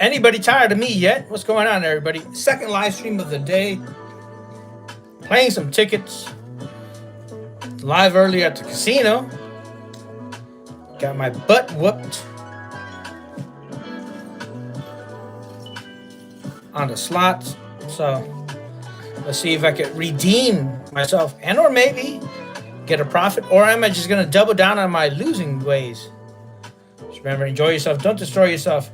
Anybody tired of me yet? What's going on, everybody? Second live stream of the day. Playing some tickets. Live earlier at the casino. Got my butt whooped on the slots. So let's see if I can redeem myself and or maybe get a profit. Or am I just going to double down on my losing ways? Just remember, enjoy yourself. Don't destroy yourself.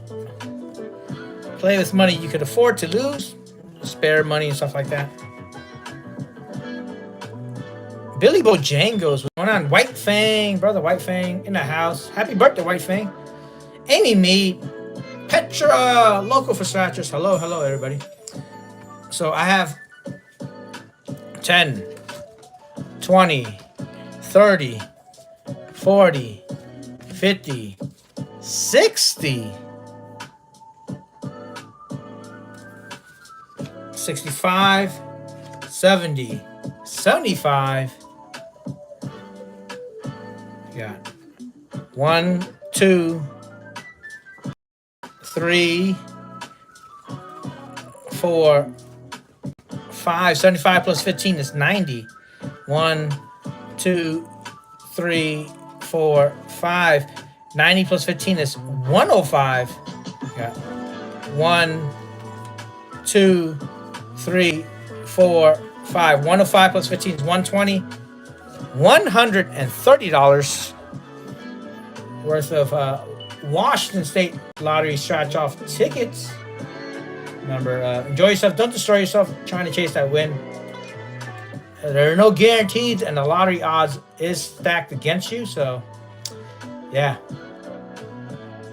Play with money you could afford to lose. Spare money and stuff like that. Billy Bojangles, what's going on? White Fang, brother White Fang in the house. Happy birthday, White Fang. Amy Mead, Petra, local for scratchers. Hello, everybody. So I have 10, 20, 30, 40, 50, 60, 65, 70, 75. Got 1, 2, 3, 4, 5. 75 plus 15 is 90. 1, 2, 3, 4, 5. 90 plus 15 is 105. Got 1, 2, 3, 4, 5. 105 plus 15 is 120. $130 worth of Washington State Lottery scratch off tickets. Remember, enjoy yourself. Don't destroy yourself trying to chase that win. There are no guarantees, and the lottery odds is stacked against you. So, yeah,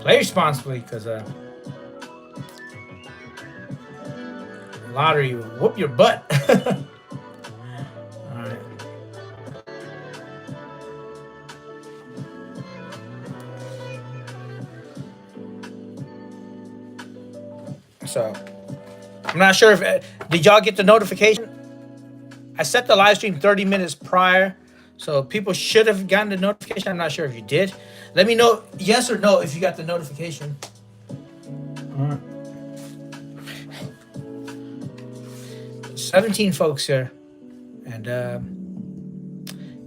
play responsibly because lottery will whoop your butt. All right. So, I'm not sure if did y'all get the notification? I set the live stream 30 minutes prior, so people should have gotten the notification. I'm not sure if you did. Let me know yes or no if you got the notification. All right. 17 folks here, and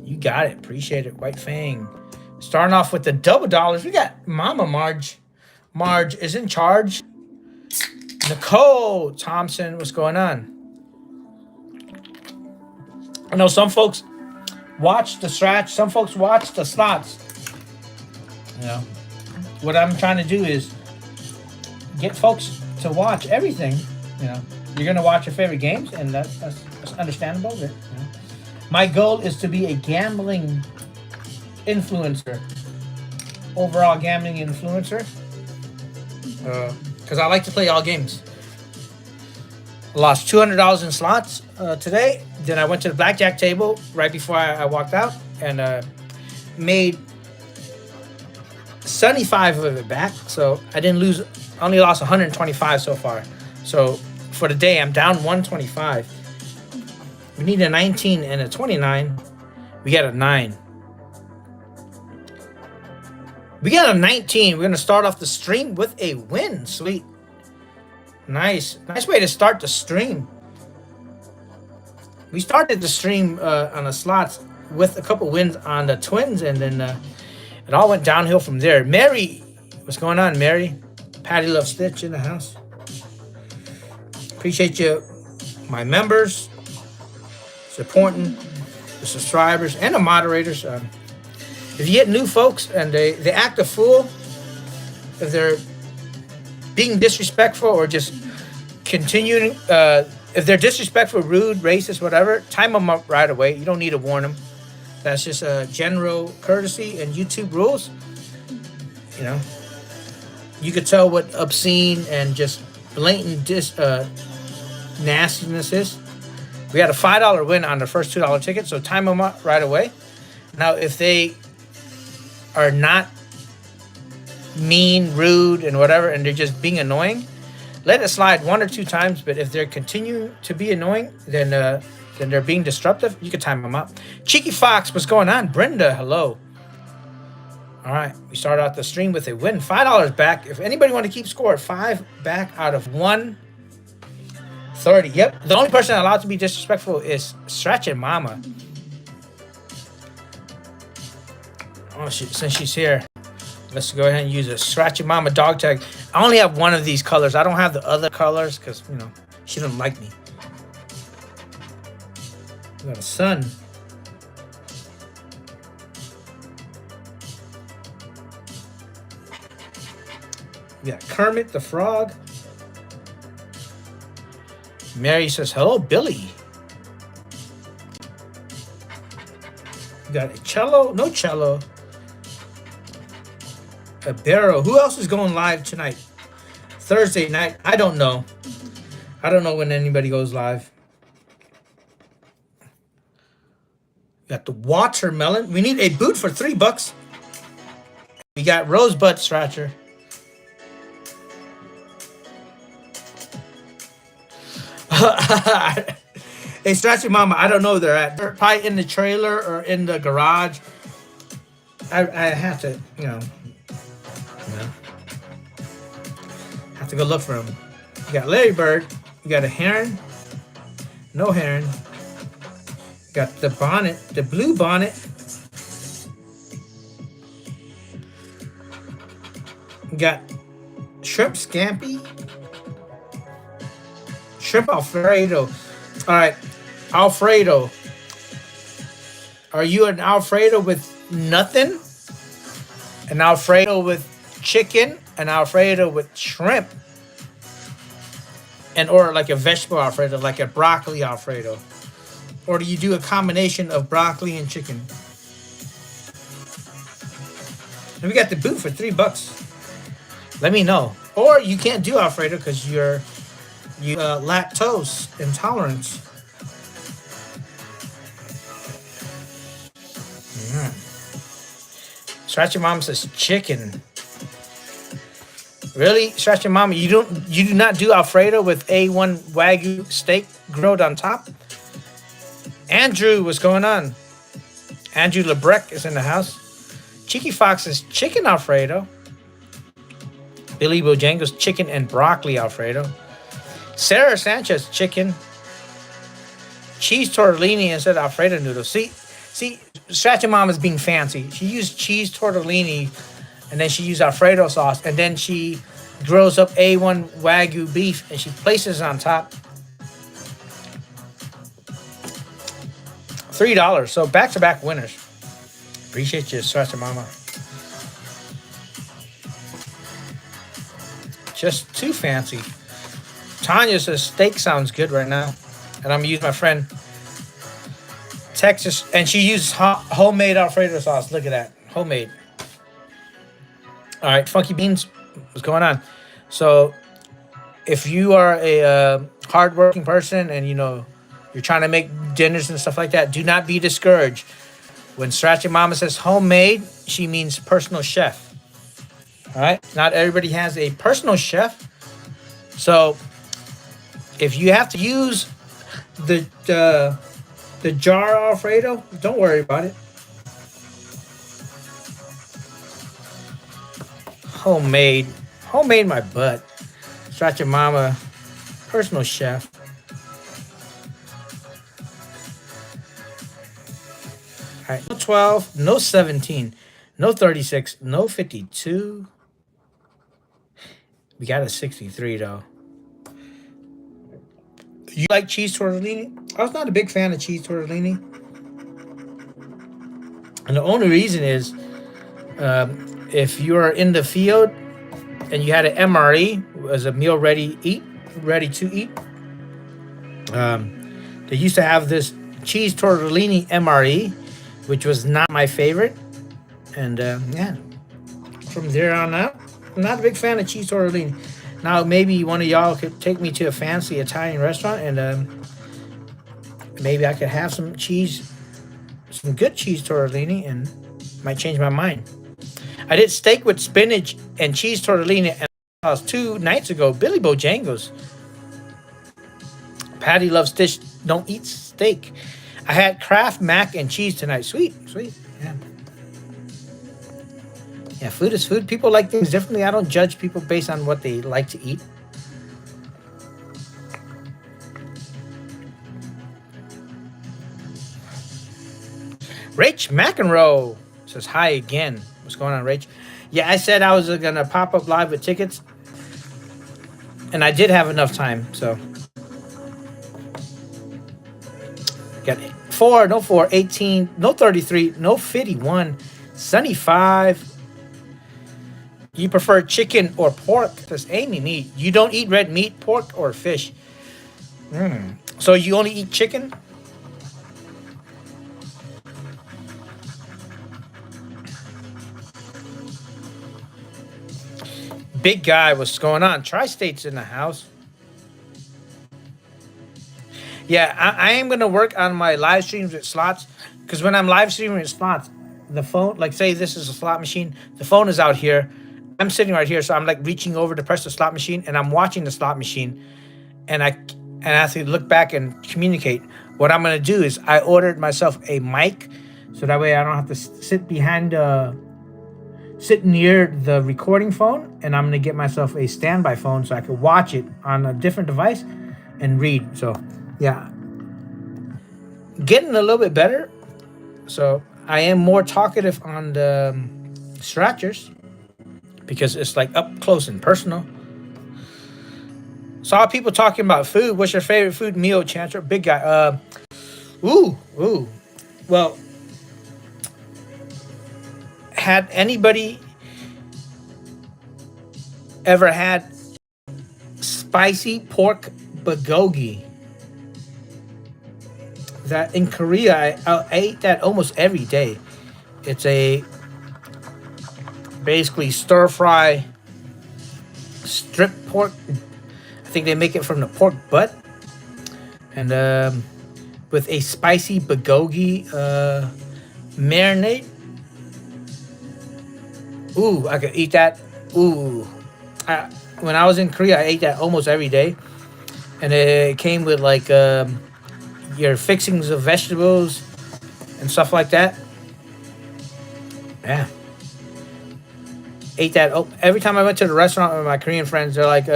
you got it. Appreciate it, White Fang. Starting off with the double dollars, we got Mama Marge. Marge is in charge. Nicole Thompson, what's going on? I know some folks watch the scratch, some folks watch the slots. You know, what I'm trying to do is get folks to watch everything. You know, you're gonna watch your favorite games, and that's understandable. You know? My goal is to be a gambling influencer, overall gambling influencer, because I like to play all games. I lost $200 in slots today. Then I went to the blackjack table right before I walked out and made 75 of it back. So I didn't lose, only lost 125 so far. So for the day, I'm down 125. We need a 19 and a 29. We got a 9. We got a 19. We're going to start off the stream with a win. Sweet. Nice way to start the stream. We started the stream on the slots with a couple wins on the twins, and then it all went downhill from there. Mary, what's going on, Mary? Patty Love Stitch in the house. Appreciate you, my members, supporting the subscribers and the moderators. If you get new folks and they act a fool, if they're being disrespectful or just continuing, if they're disrespectful, rude, racist, whatever, time them up right away. You don't need to warn them. That's just a general courtesy and YouTube rules. You know, you could tell what obscene and just blatant nastiness is. We had a $5 win on the first $2 ticket, so time them up right away. Now, if they are not mean, rude, and whatever, and they're just being annoying, let it slide 1 or 2 times. But if they're continuing to be annoying, then they're being disruptive. You can time them up. Cheeky Fox, what's going on? Brenda, hello. All right, we start out the stream with a win, $5 back. If anybody want to keep score, 5 back out of 130. Yep, the only person allowed to be disrespectful is Stretchin' Mama. Oh, since she's here, let's go ahead and use a Stretchin' Mama dog tag. I only have one of these colors. I don't have the other colors because, you know, she doesn't like me. We got a sun. We got Kermit the Frog. Mary says, hello, Billy. We got a cello. No cello. A barrel. Who else is going live tonight? Thursday night. I don't know. I don't know when anybody goes live. We got the watermelon. We need a boot for $3. We got Rosebud Scratcher. Hey, Stretchy Mama, I don't know where they're at. They're probably in the trailer or in the garage. I have to, you know, have to go look for them. You got Larry Bird. You got a heron. No heron. You got the bonnet, the blue bonnet. You got shrimp scampi. Shrimp Alfredo. All right, Alfredo. Are you an Alfredo with nothing? An Alfredo with chicken? An Alfredo with shrimp? And or like a vegetable Alfredo, like a broccoli Alfredo? Or do you do a combination of broccoli and chicken? And we got the boot for $3. Let me know. Or you can't do Alfredo because you lactose intolerance. Stretchy Mama says chicken. Really, Stretchy Mama? You do not do Alfredo with A1 Wagyu steak grilled on top? Andrew, what's going on? Andrew Lebrec is in the house. Cheeky Fox says chicken Alfredo. Billy Bojangles chicken and broccoli Alfredo. Sarah Sanchez chicken. Cheese tortellini instead of Alfredo noodles. See, Stretchy Mama's being fancy. She used cheese tortellini, and then she used Alfredo sauce, and then she grills up A1 Wagyu beef, and she places it on top. $3. So back-to-back winners. Appreciate you, Stretchy Mama. Just too fancy. Tanya says steak sounds good right now. And I'm going to use my friend Texas. And she uses homemade Alfredo sauce. Look at that. Homemade. All right. Funky Beans. What's going on? So if you are a hardworking person and, you know, you're trying to make dinners and stuff like that, do not be discouraged. When Stretchy Mama says homemade, she means personal chef. All right. Not everybody has a personal chef. So if you have to use the jar Alfredo, don't worry about it. Homemade my butt. Stretchy Mama, personal chef. All right, no 12, no 17, no 36, no 52. We got a 63 though. You like cheese tortellini? I was not a big fan of cheese tortellini. And the only reason is if you're in the field and you had an MRE as a meal ready to eat, they used to have this cheese tortellini MRE, which was not my favorite. And yeah, from there on out, I'm not a big fan of cheese tortellini. Now, maybe one of y'all could take me to a fancy Italian restaurant and maybe I could have some good cheese tortellini and might change my mind. I did steak with spinach and cheese tortellini and 2 nights ago. Billy Bojangles. Patty loves fish, don't eat steak. I had Kraft mac and cheese tonight. Sweet. Yeah. Yeah, food is food. People like things differently. I don't judge people based on what they like to eat. Rach McEnroe says hi again. What's going on, Rach? Yeah, I said I was gonna pop up live with tickets, and I did have enough time. So got 18, no 33, no 51, 75. You prefer chicken or pork? Says Amy. Meat. You don't eat red meat, pork, or fish. So you only eat chicken? Big guy, what's going on? Tri-State's in the house. Yeah, I am going to work on my live streams with slots, because when I'm live streaming with slots, the phone, like say this is a slot machine, the phone is out here. I'm sitting right here, so I'm like reaching over to press the slot machine, and I'm watching the slot machine, and I have to look back and communicate. What I'm going to do is I ordered myself a mic, so that way I don't have to sit near the recording phone, and I'm going to get myself a standby phone so I can watch it on a different device and read. So, yeah. Getting a little bit better. So, I am more talkative on the Scratchers because it's like up close and personal. Saw people talking about food. What's your favorite food meal, Chancellor? Big guy. Ooh. Well, had anybody ever had spicy pork bulgogi? That in Korea, I ate that almost every day. It's a basically stir fry strip pork. I think they make it from the pork butt, and with a spicy bulgogi marinade. Ooh, I could eat that. Ooh, when I was in Korea, I ate that almost every day, and it came with like your fixings of vegetables and stuff like that. Yeah, ate that. Oh, every time I went to the restaurant with my Korean friends, they're like,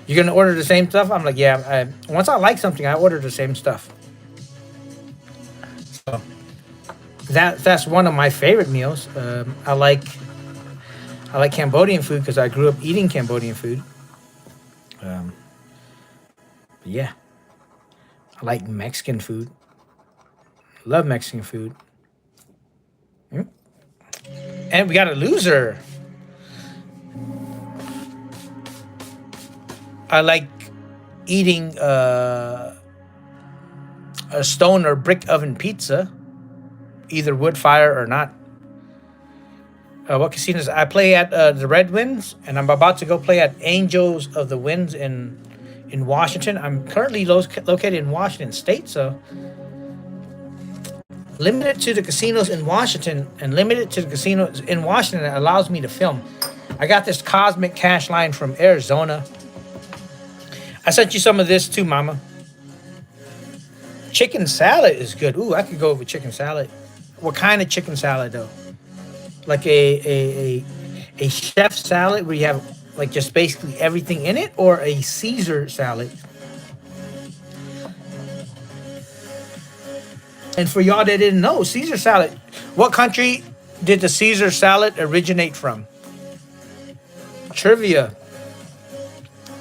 "You gonna order the same stuff?" I'm like, "Yeah." Once I like something, I order the same stuff. So that's one of my favorite meals. I like Cambodian food because I grew up eating Cambodian food. Yeah, I like Mexican food. Love Mexican food. And we got a loser. I like eating a stone or brick oven pizza, either wood fire or not. What casinos? I play at the Red Winds, and I'm about to go play at Angels of the Winds in Washington. I'm currently located in Washington State, so limited to the casinos in Washington, and limited to the casinos in Washington that allows me to film. I got this cosmic cash line from Arizona. I sent you some of this too, Mama. Chicken salad is good. Ooh, I could go with chicken salad. What kind of chicken salad though? Like a chef salad where you have like just basically everything in it, or a Caesar salad? And for y'all that didn't know, Caesar salad, what country did the Caesar salad originate from? Trivia.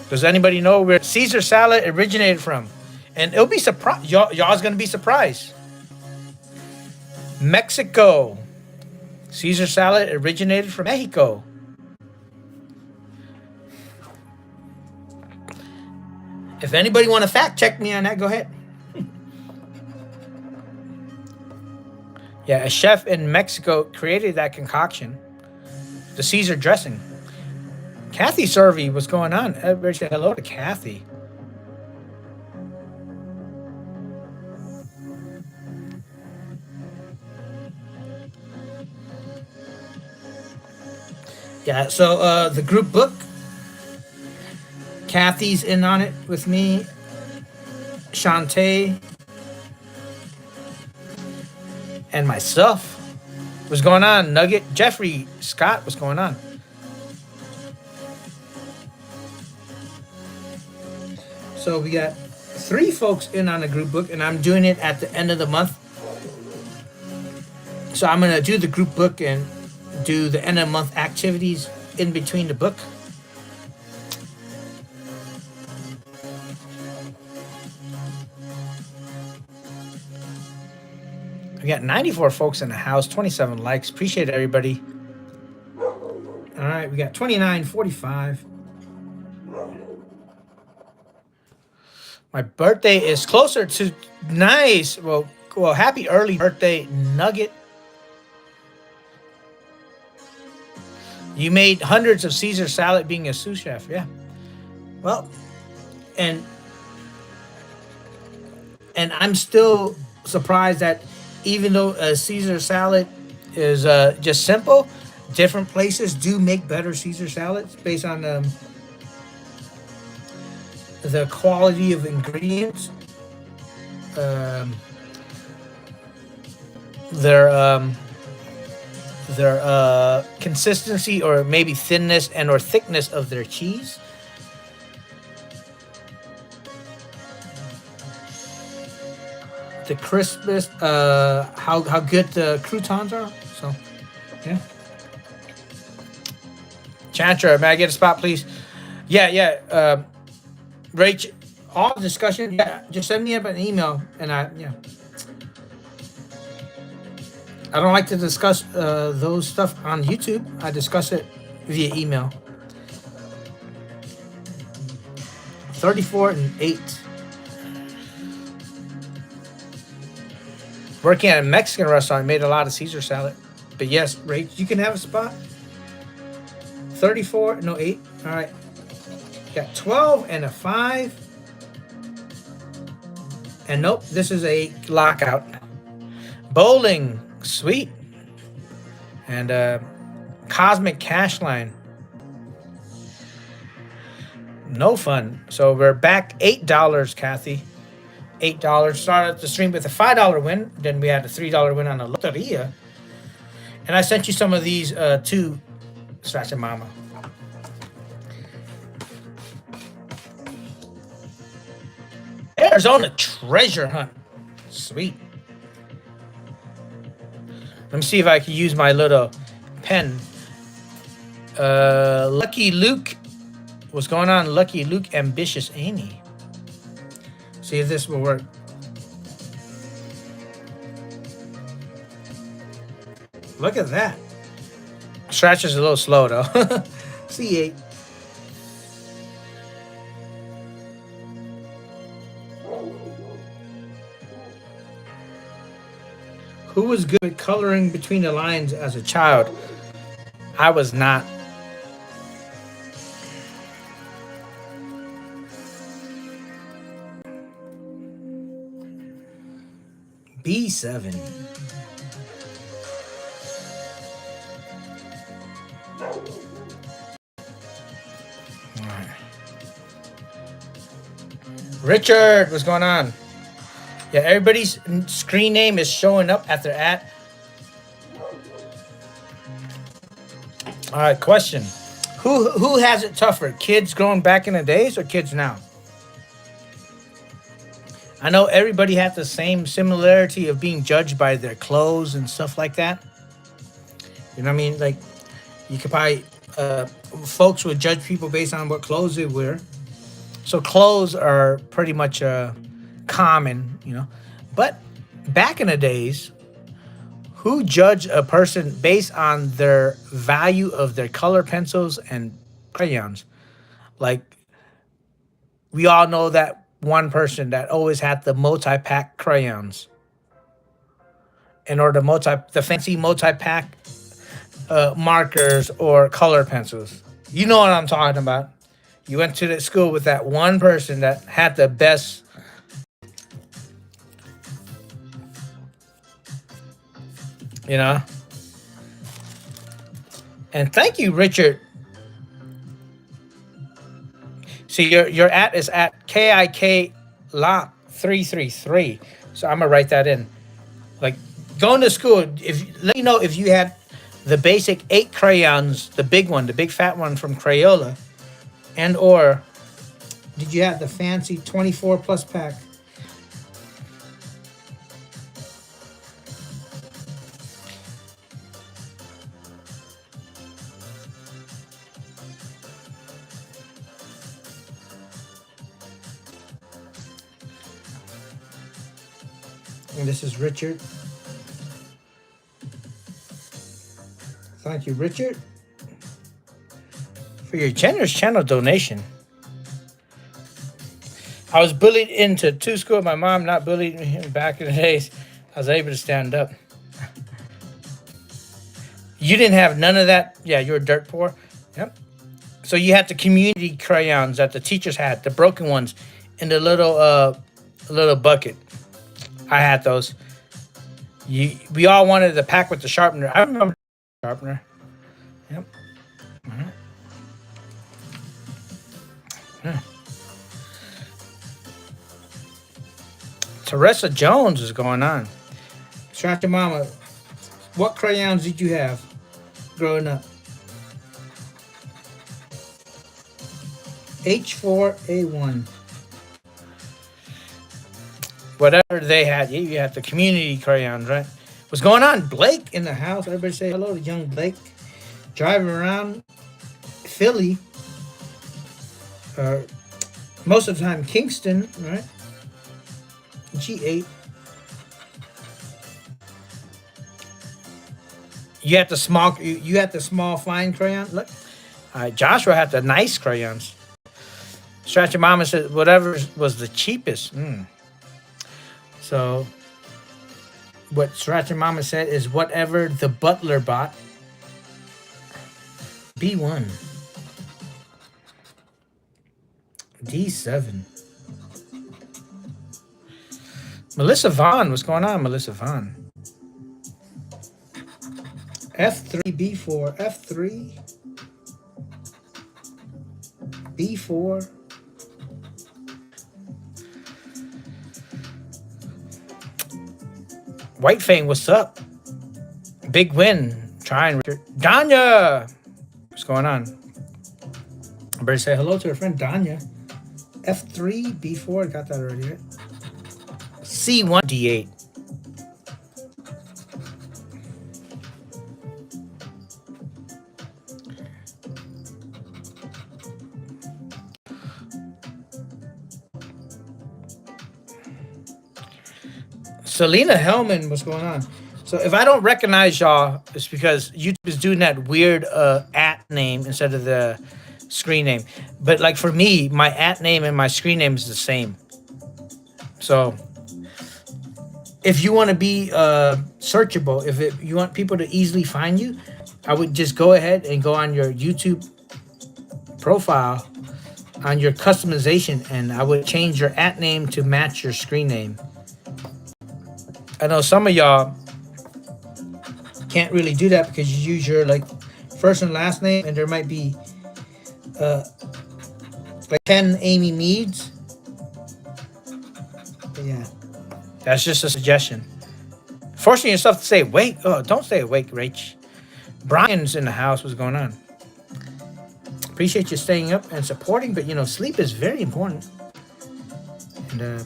Does anybody know where Caesar salad originated from? And it'll be surprised. Y'all's gonna be surprised. Mexico. Caesar salad originated from Mexico. If anybody want to fact check me on that, go ahead. Yeah, a chef in Mexico created that concoction, the Caesar dressing. Kathy Survey, what's going on? Everybody say hello to Kathy. Yeah, so the group book, Kathy's in on it with me, Shantae, and myself. What's going on, Nugget? Jeffrey Scott, what's going on? So we got 3 folks in on the group book, and I'm doing it at the end of the month. So I'm going to do the group book and do the end of the month activities in between the book. We got 94 folks in the house, 27 likes. Appreciate everybody. All right, we got 29:45. My birthday is closer to nice. Well, happy early birthday, Nugget. You made hundreds of Caesar salad being a sous chef. Yeah. Well, and I'm still surprised that even though a Caesar salad is just simple, different places do make better Caesar salads based on the quality of ingredients, their consistency or maybe thinness and or thickness of their cheese. The crispest, how good the croutons are. So, yeah. Chantra, may I get a spot, please? Yeah. Rach, all discussion. Yeah, just send me up an email, and I don't like to discuss those stuff on YouTube. I discuss it via email. 34-8. Working at a Mexican restaurant, made a lot of Caesar salad. But yes, Rach, you can have a spot. 8. All right. Got 12 and a 5. And nope, this is a lockout. Bowling, sweet. And Cosmic Cash Line. No fun. So we're back $8, Kathy. $8. Started the stream with a $5 win. Then we had a $3 win on the loteria. And I sent you some of these too, Scratch and Mama. Arizona treasure hunt. Sweet. Let me see if I can use my little pen. Lucky Luke. What's going on? Lucky Luke, Ambitious Amy. See if this will work. Look at that. Scratch is a little slow though. C8. Who was good at coloring between the lines as a child? I was not. B7. All right. Richard, what's going on? Yeah, everybody's screen name is showing up at their @ All right, question. Who has it tougher? Kids growing back in the days or kids now? I know everybody had the same similarity of being judged by their clothes and stuff like that. You know what I mean? Like, you could probably, folks would judge people based on what clothes they wear. So clothes are pretty much common, you know. But back in the days, who judged a person based on their value of their color pencils and crayons? Like, we all know that one person that always had the multi-pack crayons. Or the fancy multi-pack markers or color pencils. You know what I'm talking about. You went to the school with that one person that had the best. You know? And thank you, Richard. See, your @ is at KIK Lock 333. So I'm gonna write that in. Like, Going to school, if let me know if you had the basic 8 crayons, the big one, the big fat one from Crayola, and or did you have the fancy 24 plus pack? And this is Richard. Thank you, Richard, for your generous channel donation. I was bullied into 2 school. My mom not bullied me back in the days. I was able to stand up. You didn't have none of that? Yeah, you were dirt poor. Yep. So you had the community crayons that the teachers had, the broken ones, in the little bucket. I had those. We all wanted the pack with the sharpener. I remember the sharpener. Yep. Mm-hmm. Yeah. Teresa Jones is going on. Shout to Mama. What crayons did you have growing up? H4A1. Whatever they had, you had the community crayons, right? What's going on? Blake in the house. Everybody say hello to young Blake. Driving around Philly. Most of the time Kingston, right? G8. You had the small. You had the small fine crayon. Look, Joshua had the nice crayons. Stretch your mama said whatever was the cheapest. So, what Stretch your mama said is whatever the butler bought. B1. D7. Melissa Vaughn, what's going on, Melissa Vaughn? F3, B4, F3, B4. White Fang, what's up? Big win. Trying, Richard. Danya, what's going on? I better say hello to her friend Danya. F3, B4, I got that already, right? C1, D8. Selena Hellman, what's going on? So if I don't recognize y'all, it's because YouTube is doing that weird at name instead of the screen name. But like for me, my at name and my screen name is the same. So if you want to be searchable, if you want people to easily find you, I would just go ahead and go on your YouTube profile on your customization, and I would change your at name to match your screen name. I know some of y'all can't really do that because you use your like first and last name, and there might be like 10 Amy Meads. But yeah, that's just a suggestion. Forcing yourself to stay awake. Oh, don't stay awake, Rach. Brian's in the house. What's going on? Appreciate you staying up and supporting, but you know, sleep is very important. And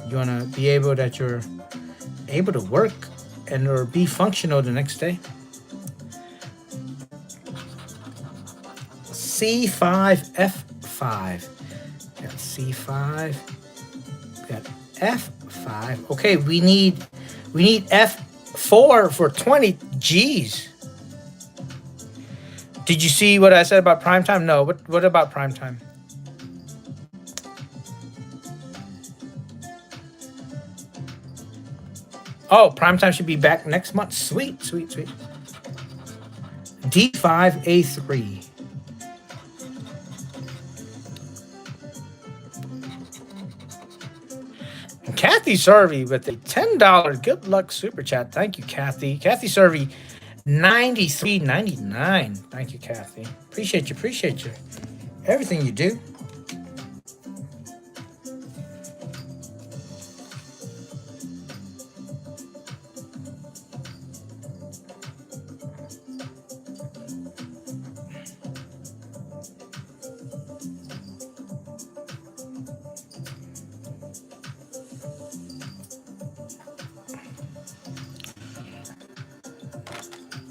you want to be able that you're able to work and or be functional the next day. C5, F5. Got C5. Got F5. Okay, we need F4 for 20 G's. Did you see what I said about primetime? No. What about primetime? Oh, primetime should be back next month. Sweet, sweet, sweet. D5, A3. And Kathy Servey with a $10 good luck super chat. Thank you, Kathy. Kathy Servey, $93.99. Thank you, Kathy. Appreciate you. Everything you do.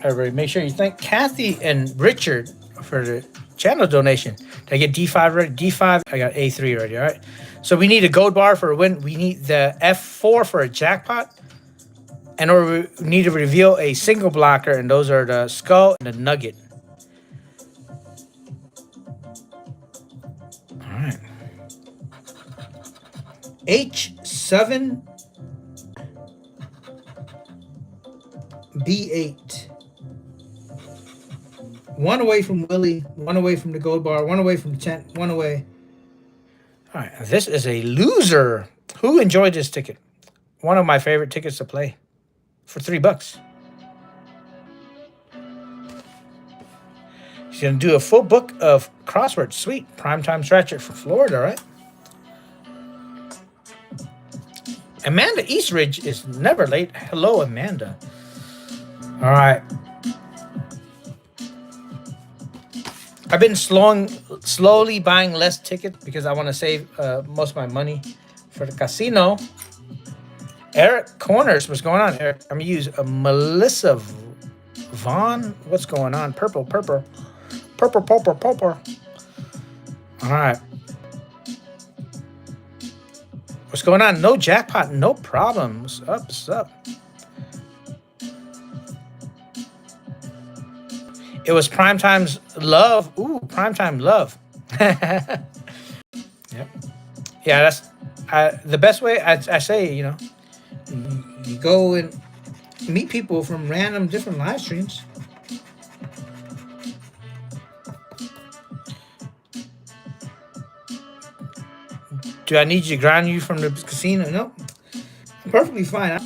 everybody. Make sure you thank Kathy and Richard for the channel donation. Did I get D5 ready? D5, I got A3 ready, all right? So we need a gold bar for a win. We need the F4 for a jackpot. And we need to reveal a single blocker, and those are the skull and the nugget. All right. H7 B8. One away from Willie, one away from the gold bar, one away from the tent, one away. All right, this is a loser. Who enjoyed this ticket? One of my favorite tickets to play for $3. He's going to do a full book of crosswords. Sweet. Primetime stretcher for Florida, right? Amanda Eastridge is never late. Hello, Amanda. All right. I've been slowly buying less tickets because I want to save most of my money for the casino. Eric Corners, what's going on, Eric? I'm going to use a Melissa Vaughn. What's going on? Purple. All right. What's going on? No jackpot, no problems. What's up? It was Primetime's love. Ooh, Primetime love. Yep. Yeah, that's the best way. I say, you know, you go and meet people from random different live streams. Do I need you to ground you from the casino? No, I'm perfectly fine.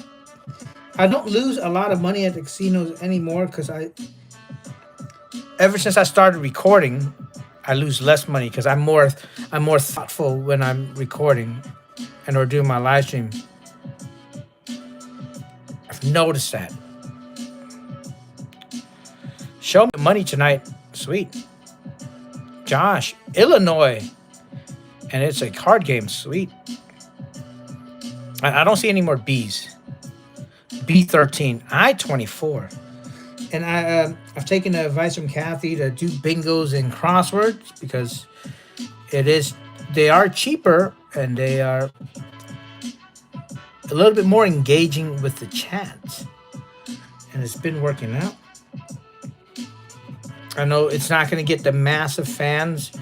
I don't lose a lot of money at the casinos anymore because ever since I started recording, I lose less money because I'm more thoughtful when I'm recording and or doing my live stream. I've noticed that. Show me money tonight. Sweet. Josh, Illinois. And it's a card game. Sweet. I don't see any more Bs. B13. I-24. And I've taken the advice from Kathy to do bingos and crosswords because they are cheaper and they are a little bit more engaging with the chat. And it's been working out. I know it's not going to get the massive fans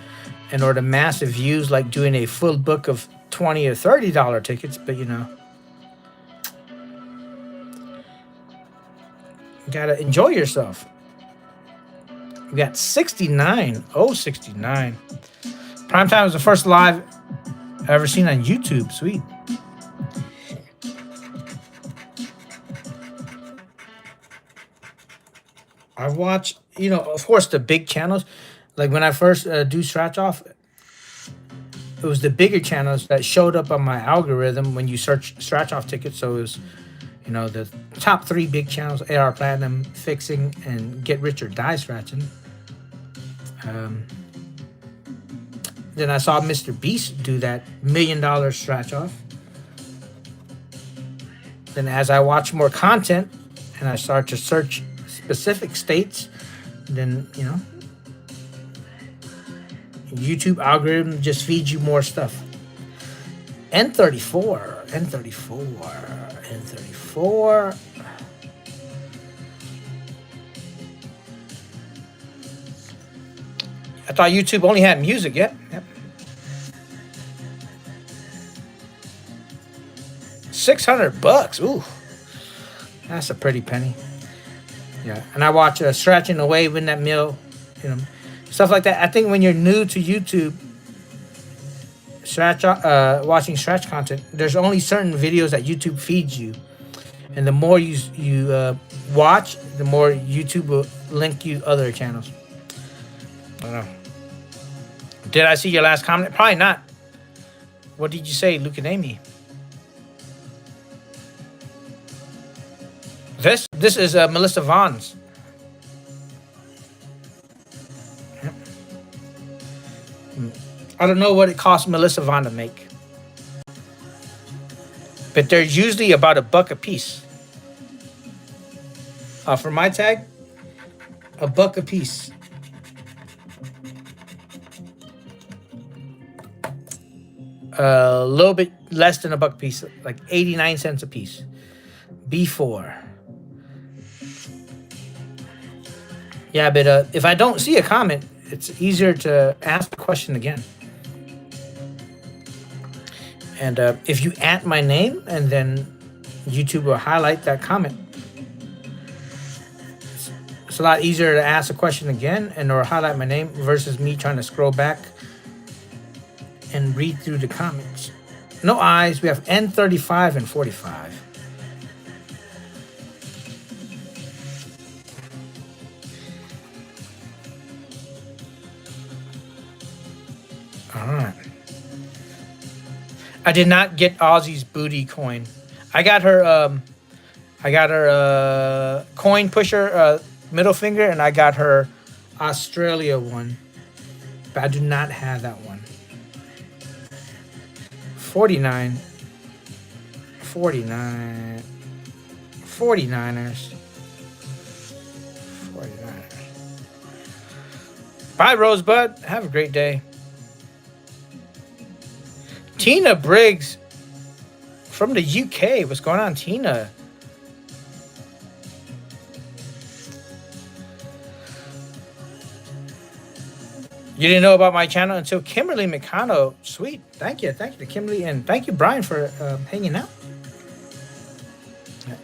and or the massive views like doing a full book of $20 or $30 tickets, but you know, you gotta enjoy yourself. We got 69. Oh, 69. Primetime was the first live I ever seen on YouTube. Sweet. I watch, you know, of course, the big channels. Like when I first do scratch off, it was the bigger channels that showed up on my algorithm when you search scratch off tickets. So it was, you know, the top 3 big channels: AR Platinum, Fixing, and Get Rich or Die Scratching. Then I saw Mr. Beast do that $1 million scratch off. Then as I watch more content and I start to search specific states, then, you know, YouTube algorithm just feeds you more stuff. N34. I thought YouTube only had music. Yep. $600. Ooh, that's a pretty penny. Yeah, and I watch Scratching Away, Win That Meal, you know, stuff like that. I think when you're new to YouTube, watching scratch content, there's only certain videos that YouTube feeds you, and the more you watch, the more YouTube will link you other channels. I don't know. Did I see your last comment? Probably not. What did you say, Luke and Amy? This is Melissa Vaughn's. Yep. I don't know what it costs Melissa Vaughn to make, but they're usually about $1 a piece. For my tag, $1 a piece. A little bit less than $1 a piece, like 89 cents a piece. B4. Yeah, but if I don't see a comment, it's easier to ask the question again. And if you add my name, and then YouTube will highlight that comment. It's a lot easier to ask a question again and or highlight my name versus me trying to scroll back and read through the comments. No eyes. We have N35 and 45. All right. I did not get Ozzy's booty coin. I got her coin pusher middle finger, and I got her Australia one. But I do not have that one. 49. 49. 49ers. 49ers. Bye, Rosebud. Have a great day. Tina Briggs from the UK. What's going on, Tina? You didn't know about my channel until Kimberly McConnell. Sweet. Thank you. Thank you to Kimberly. And thank you, Brian, for hanging out.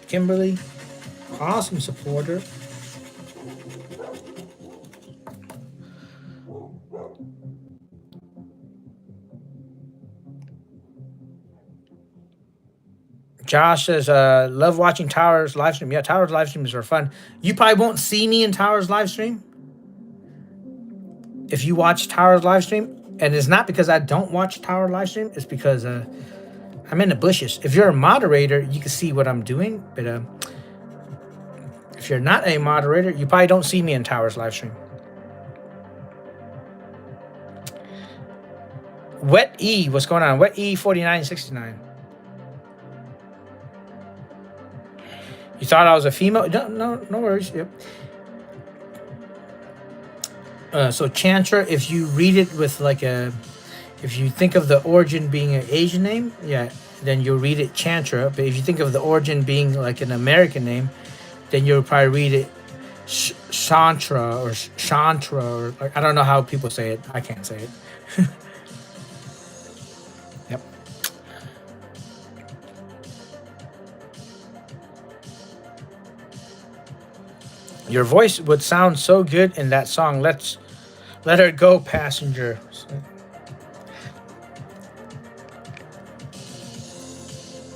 Kimberly, awesome supporter. Josh says, love watching Tower's live stream. Yeah, Tower's live streams are fun. You probably won't see me in Tower's live stream if you watch Tower's live stream. And it's not because I don't watch Tower live stream. It's because I'm in the bushes. If you're a moderator, you can see what I'm doing. But if you're not a moderator, you probably don't see me in Tower's live stream. Wet E, what's going on? Wet E 4969. You thought I was a female? No worries. Yep. So Chantra, if you read it with like if you think of the origin being an Asian name, yeah, then you'll read it Chantra. But if you think of the origin being like an American name, then you'll probably read it Shantra or Shantra, or I don't know how people say it. I can't say it. Yep. Your voice would sound so good in that song. Let her go, passenger.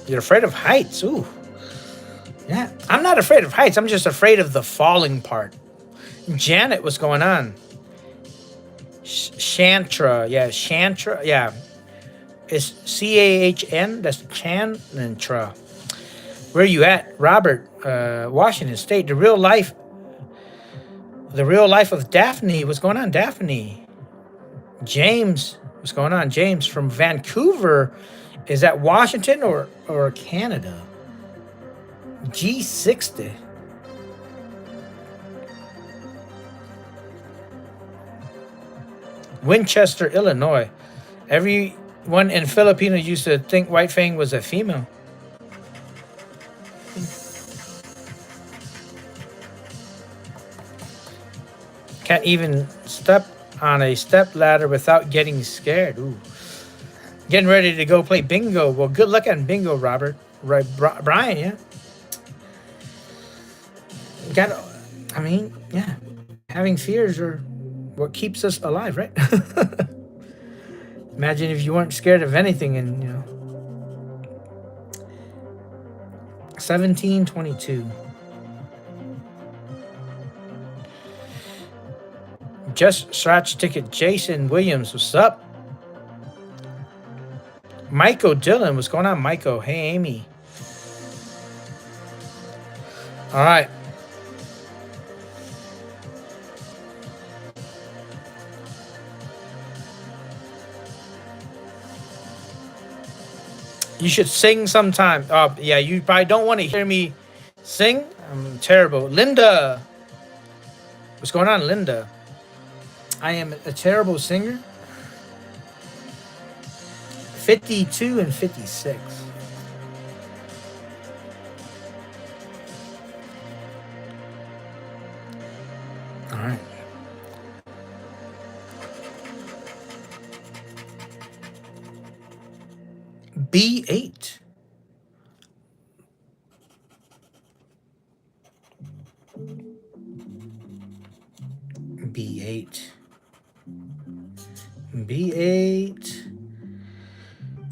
You're afraid of heights. Ooh. Yeah. I'm not afraid of heights. I'm just afraid of the falling part. Janet, what's going on? Shantra. Yeah, Shantra. Yeah. It's C-A-H-N. That's Chantra. Where are you at? Robert, Washington State. The real life of Daphne. What's going on, Daphne? James, what's going on? James from Vancouver. Is that Washington or Canada? G60. Winchester, Illinois. Everyone in Filipino used to think White Fang was a female. Can't even step on a step ladder without getting scared. Ooh. Getting ready to go play bingo. Well, good luck on bingo, Robert. Right, Brian, yeah. Yeah. Having fears are what keeps us alive, right? Imagine if you weren't scared of anything and, 1722. Just scratch ticket. Jason Williams, what's up? Michael Dillon, what's going on, Michael? Hey, Amy. All right. You should sing sometime. Yeah, you probably don't want to hear me sing. I'm terrible. Linda. What's going on, Linda? I am a terrible singer. 52 and 56. All right. B8. B8. B8.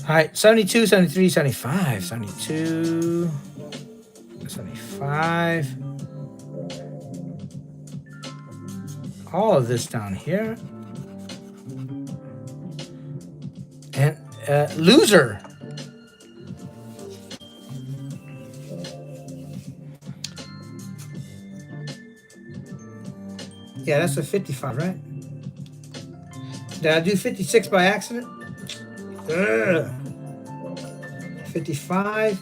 All right, 72, 73, 75. 72, 75. All of this down here. And loser. Yeah, that's a 55, right? Did I do 56 by accident? Ugh. 55.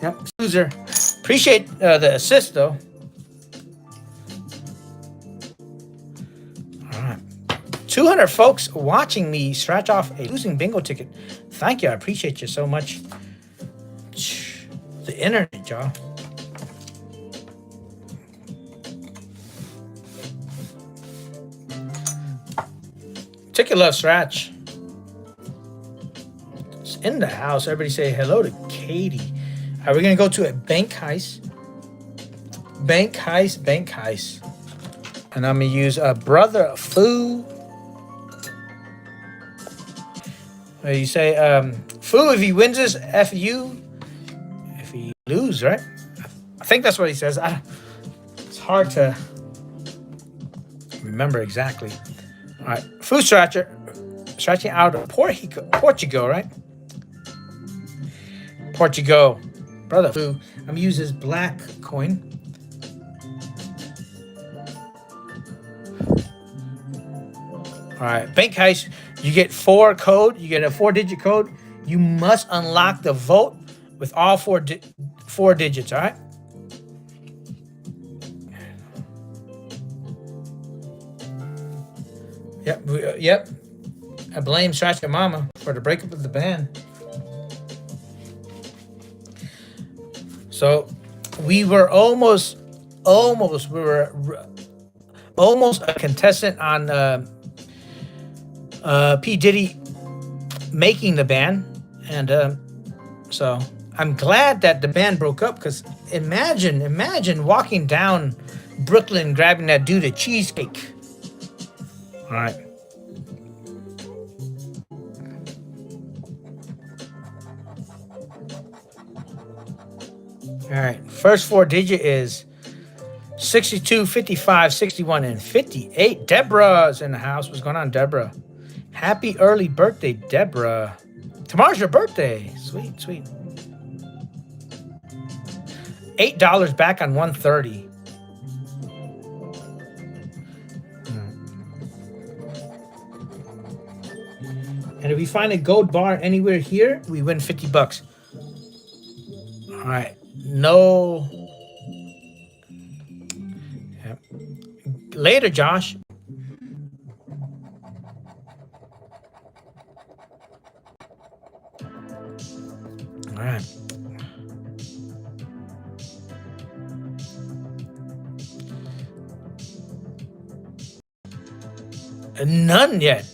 Yep, loser. Appreciate the assist, though. All right. 200 folks watching me scratch off a losing bingo ticket. Thank you. I appreciate you so much. The internet, y'all. Ticket love scratch. It's in the house. Everybody say hello to Katie. All right, we're going to go to a bank heist. Bank heist, bank heist. And I'm going to use a brother foo. You say, foo, if he wins this, F you. If he lose, right? I think that's what he says. It's hard to remember exactly. All right, food scratcher, scratching out of Portugal, right? Portugal, brother foo. I'm gonna use his black coin. All right, bank heist. You get 4 code. You get a 4-digit code. You must unlock the vote with all 4 digits. All right. Yep. I blame Scratch Your Mama for the breakup of the band. So we were almost a contestant on P. Diddy making the band. And so I'm glad that the band broke up, because imagine walking down Brooklyn grabbing that dude a cheesecake. All right. All right. First 4 digit is 62, 55, 61, and 58. Deborah's in the house. What's going on, Deborah? Happy early birthday, Deborah. Tomorrow's your birthday. Sweet. $8 back on 130. And if we find a gold bar anywhere here, we win $50. All right. No. Yep. Later, Josh. All right. None yet.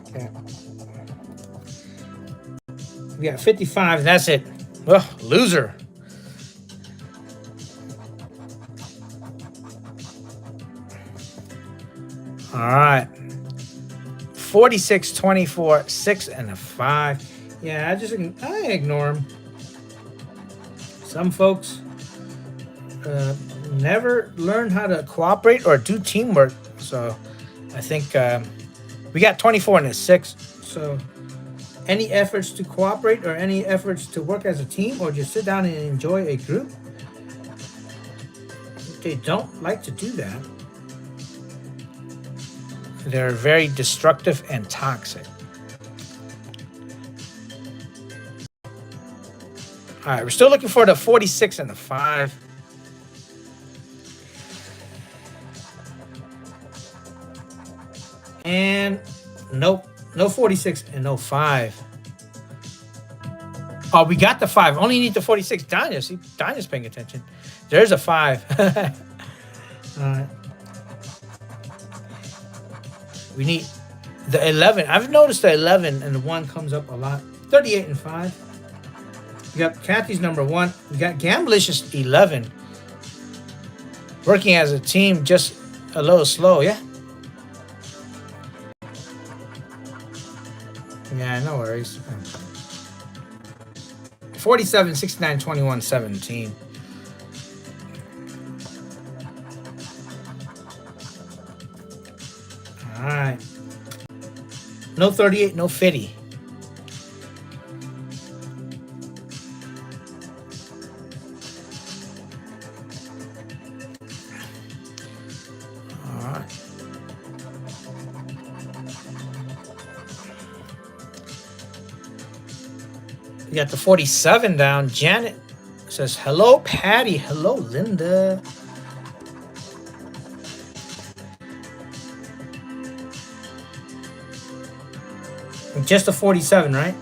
Okay. We got 55. That's it. Well, loser. All right. 46, 24, 6, and a 5. Yeah, I ignore them. Some folks never learn how to cooperate or do teamwork. So I think we got 24 and a 6. So any efforts to cooperate or any efforts to work as a team or just sit down and enjoy a group, they don't like to do that. They're very destructive and toxic. All right, we're still looking for the 46 and the 5. And nope, no 46 and no 5. Oh, we got the 5. Only need the 46. Danya, see, Danya's paying attention. There's a 5. All right. We need the 11. I've noticed the 11 and the 1 comes up a lot. 38 and 5. We got Kathy's number 1. We got Gamblicious 11. Working as a team, just a little slow, yeah? Yeah, no worries. 47, 69, 21, 17. All right. No 38, no 50. All right. We got the 47 down. Janet says, hello, Patty. Hello, Linda. Just a 47, right?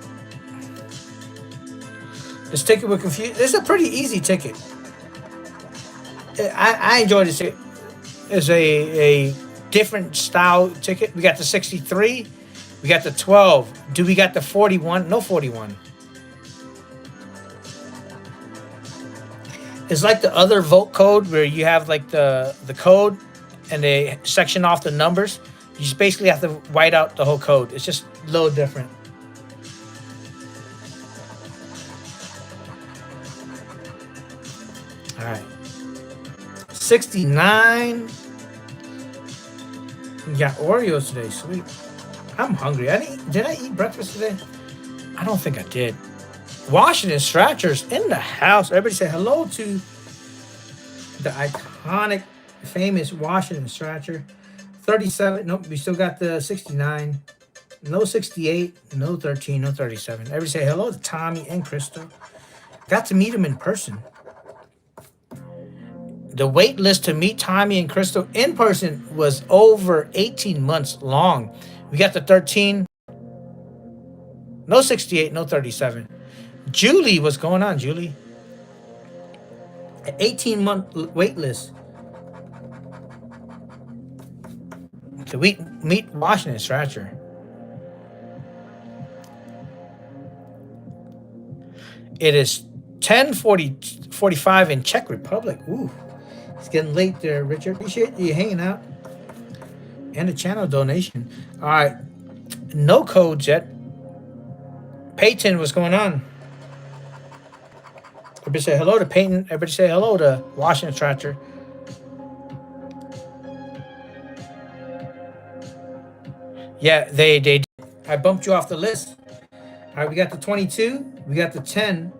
This ticket we're confused. This is a pretty easy ticket. I enjoy this ticket. It's a different style ticket. We got the 63. We got the 12. Do we got the 41? No 41. It's like the other vote code where you have like the code and they section off the numbers. You just basically have to white out the whole code. It's just a little different. All right. 69. We got Oreos today. Sweet. I'm hungry. Did I eat breakfast today? I don't think I did. Washington Stratcher's in the house. Everybody say hello to the iconic, famous Washington Stratcher. 37. Nope, we still got the 69. No 68. No 13. No 37. Everybody say hello to Tommy and Crystal. Got to meet them in person. The wait list to meet Tommy and Crystal in person was over 18 months long. We got the 13. No 68. No 37. Julie, what's going on, Julie? An 18-month wait list to meet Washington Stratcher. It is 10:45 in Czech Republic. Ooh, it's getting late there, Richard. Appreciate you hanging out. And a channel donation. All right, no codes yet. Peyton, what's going on? Everybody say hello to Peyton. Everybody say hello to Washington Stratcher. Yeah, they I bumped you off the list. All right, we got the 22. We got the 10.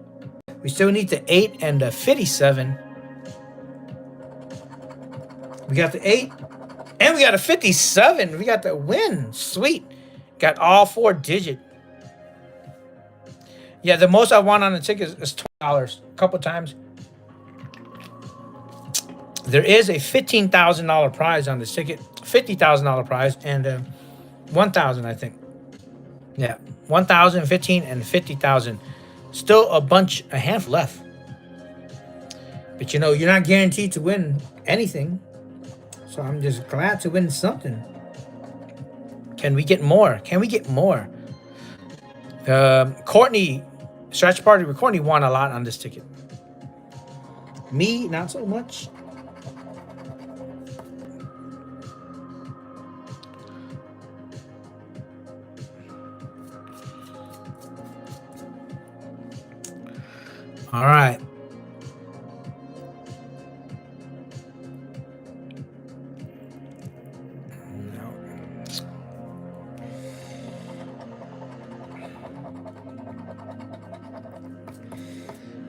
We still need the 8 and the 57. We got the 8. And we got a 57. We got the win. Sweet. Got all 4 digit. Yeah, the most I won on the ticket is $20 a couple times. There is a $15,000 prize on this ticket. $50,000 prize and $1,000, I think. Yeah, $1,000, $15,000, and $50,000. Still a handful left. But you know, you're not guaranteed to win anything. So I'm just glad to win something. Can we get more? Can we get more? Courtney, Stretch Party with Courtney won a lot on this ticket. Me, not so much. All right.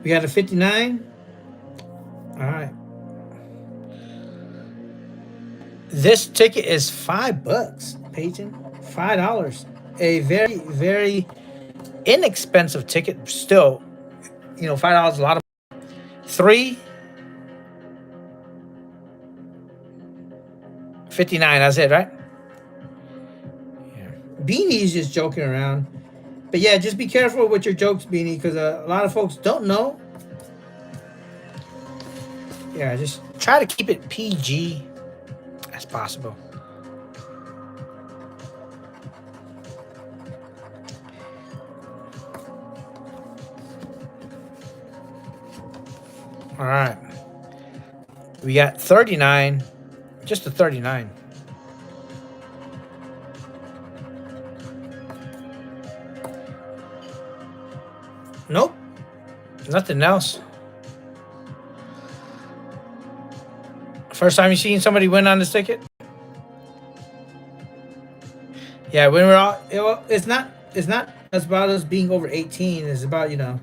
We got a 59. All right. This ticket is $5, Peyton. $5. A very, very inexpensive ticket. Still, You know, $5 is a lot of money. 3, 59. That's it, right? Yeah. Beanie is just joking around. But yeah, just be careful with your jokes, Beanie, because a lot of folks don't know. Yeah, just try to keep it PG as possible. All right. We got 39. Just a 39. Nope. Nothing else. First time you seen somebody win on this ticket? Yeah, when we're all, it's not about us being over 18. It's about, you know,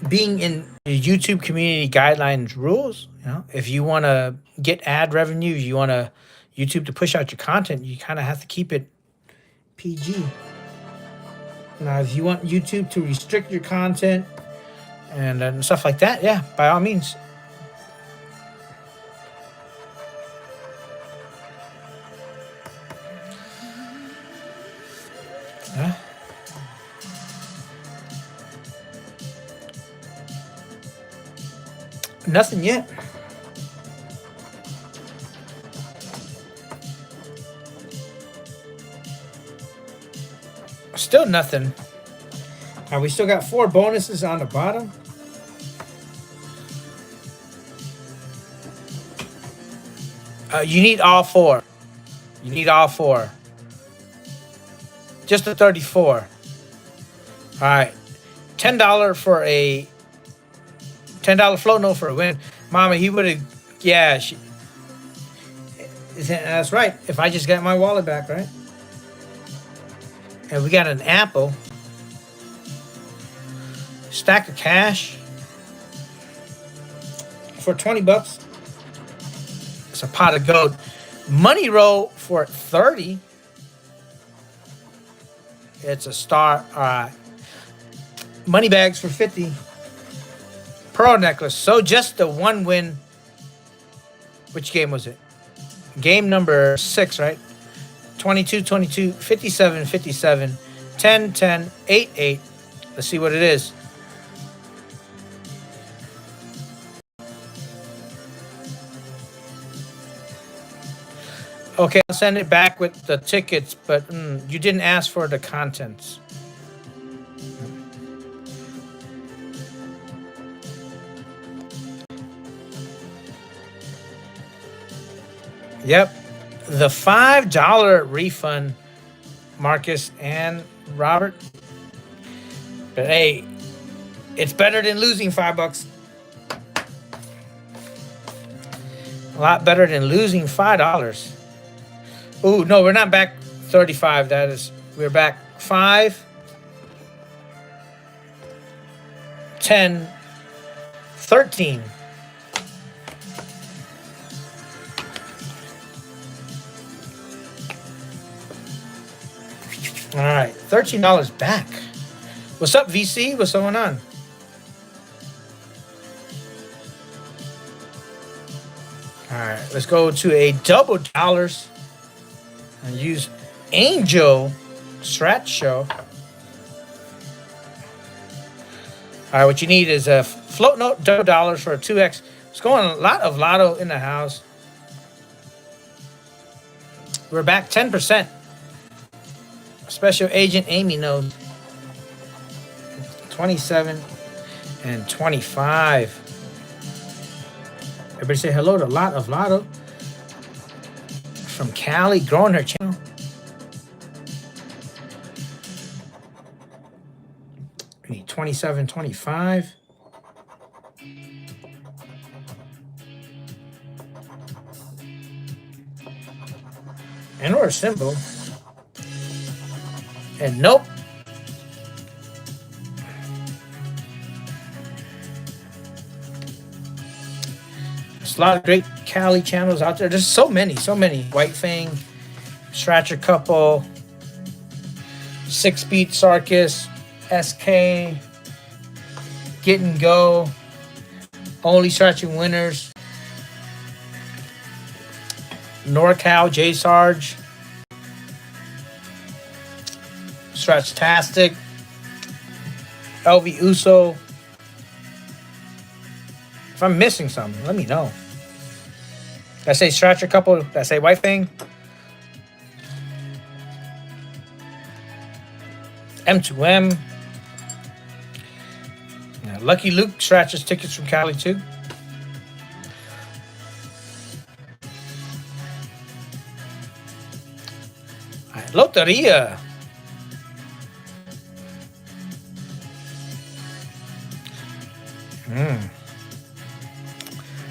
being in the YouTube community guidelines rules. You know, if you want to get ad revenue, you want to YouTube to push out your content, you kind of have to keep it PG. Now, if you want YouTube to restrict your content and stuff like that, yeah, by all means. Yeah. Nothing yet. Still nothing. We still got 4 bonuses on the bottom. You need all 4. You need all 4. Just a 34. All right. $10 for a $10 float note for a win. Mama, he would have, yeah. That's right. If I just got my wallet back, right? And we got an apple. Stack of cash. For $20. It's a pot of gold. Money roll for 30. It's a star. All right. Money bags for 50. Pearl necklace. So just the 1 win. Which game was it? Game number 6, right? 22, 22, 57, 57, 10, 10, 8, 8. Let's see what it is. Okay, I'll send it back with the tickets, but you didn't ask for the contents. Yep. The $5 refund, Marcus and Robert. But hey, it's better than losing $5. A lot better than losing $5. Ooh, no, we're not back 35. That is, we're back 5, 10, 13. All right, $13 back. What's up, VC? What's going on? All right, let's go to a double dollars and use Angel Strat Show. All right, what you need is a float note, double dollars for a 2x. It's going a lot of lotto in the house. We're back 10%. Special Agent Amy knows. 27 and 25. Everybody say hello to a lot of lotto. From Cali, growing her channel. We need 27, 25. And or a symbol. And nope. There's a lot of great Cali channels out there. There's so many. White Fang, Stratcher Couple, 6 Beat Sarkis, SK, Get and Go, Only Stretching Winners, NorCal, J Sarge, Stretch-tastic, LV Uso. If I'm missing something, let me know. Did I say stretch a couple? Did I say white thing? M2M. Yeah, Lucky Luke scratches tickets from Cali too. All right, Loteria.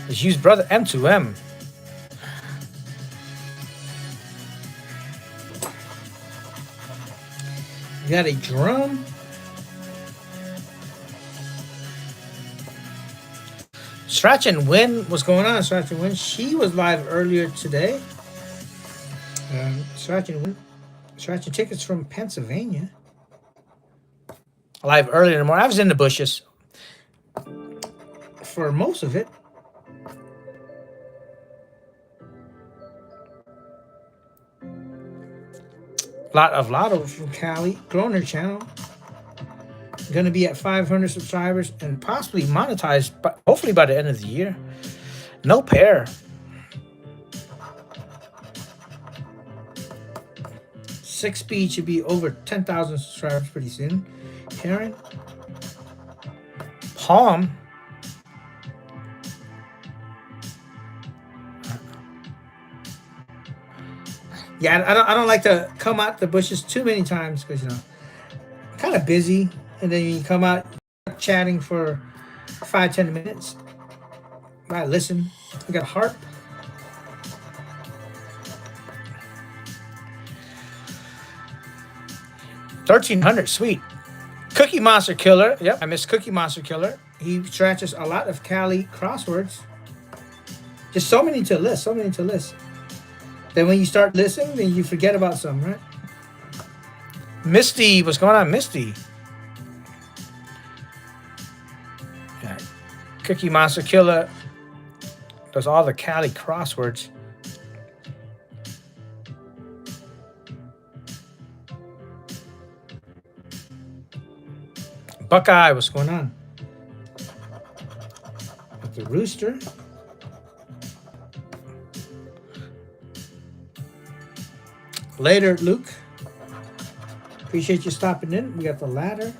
Let's use brother M2M. You got a drum. Stretch and Win. What's going on, Stretch and Win? She was live earlier today. Stretch and Win. Stretching tickets from Pennsylvania. Live earlier in the morning. I was in the bushes for most of it. Lot of Lotto from Cali. Growing her channel. Going to be at 500 subscribers and possibly monetized, but hopefully by the end of the year. No pair. Six speed should be over 10,000 subscribers pretty soon. Karen. Palm. Yeah, I don't like to come out the bushes too many times because, you know, I'm kind of busy. And then you come out chatting for 5-10 minutes. I listen. We got harp. $1,300, sweet. Cookie Monster Killer. Yep, I miss Cookie Monster Killer. He scratches a lot of Cali crosswords. Just so many to list, so many to list. Then when you start listening, then you forget about some, right? Misty, what's going on, Misty? Yeah. Cookie Monster Killer does all the Cali crosswords. Buckeye, what's going on? With the rooster. Later, Luke. Appreciate you stopping in. We got the ladder.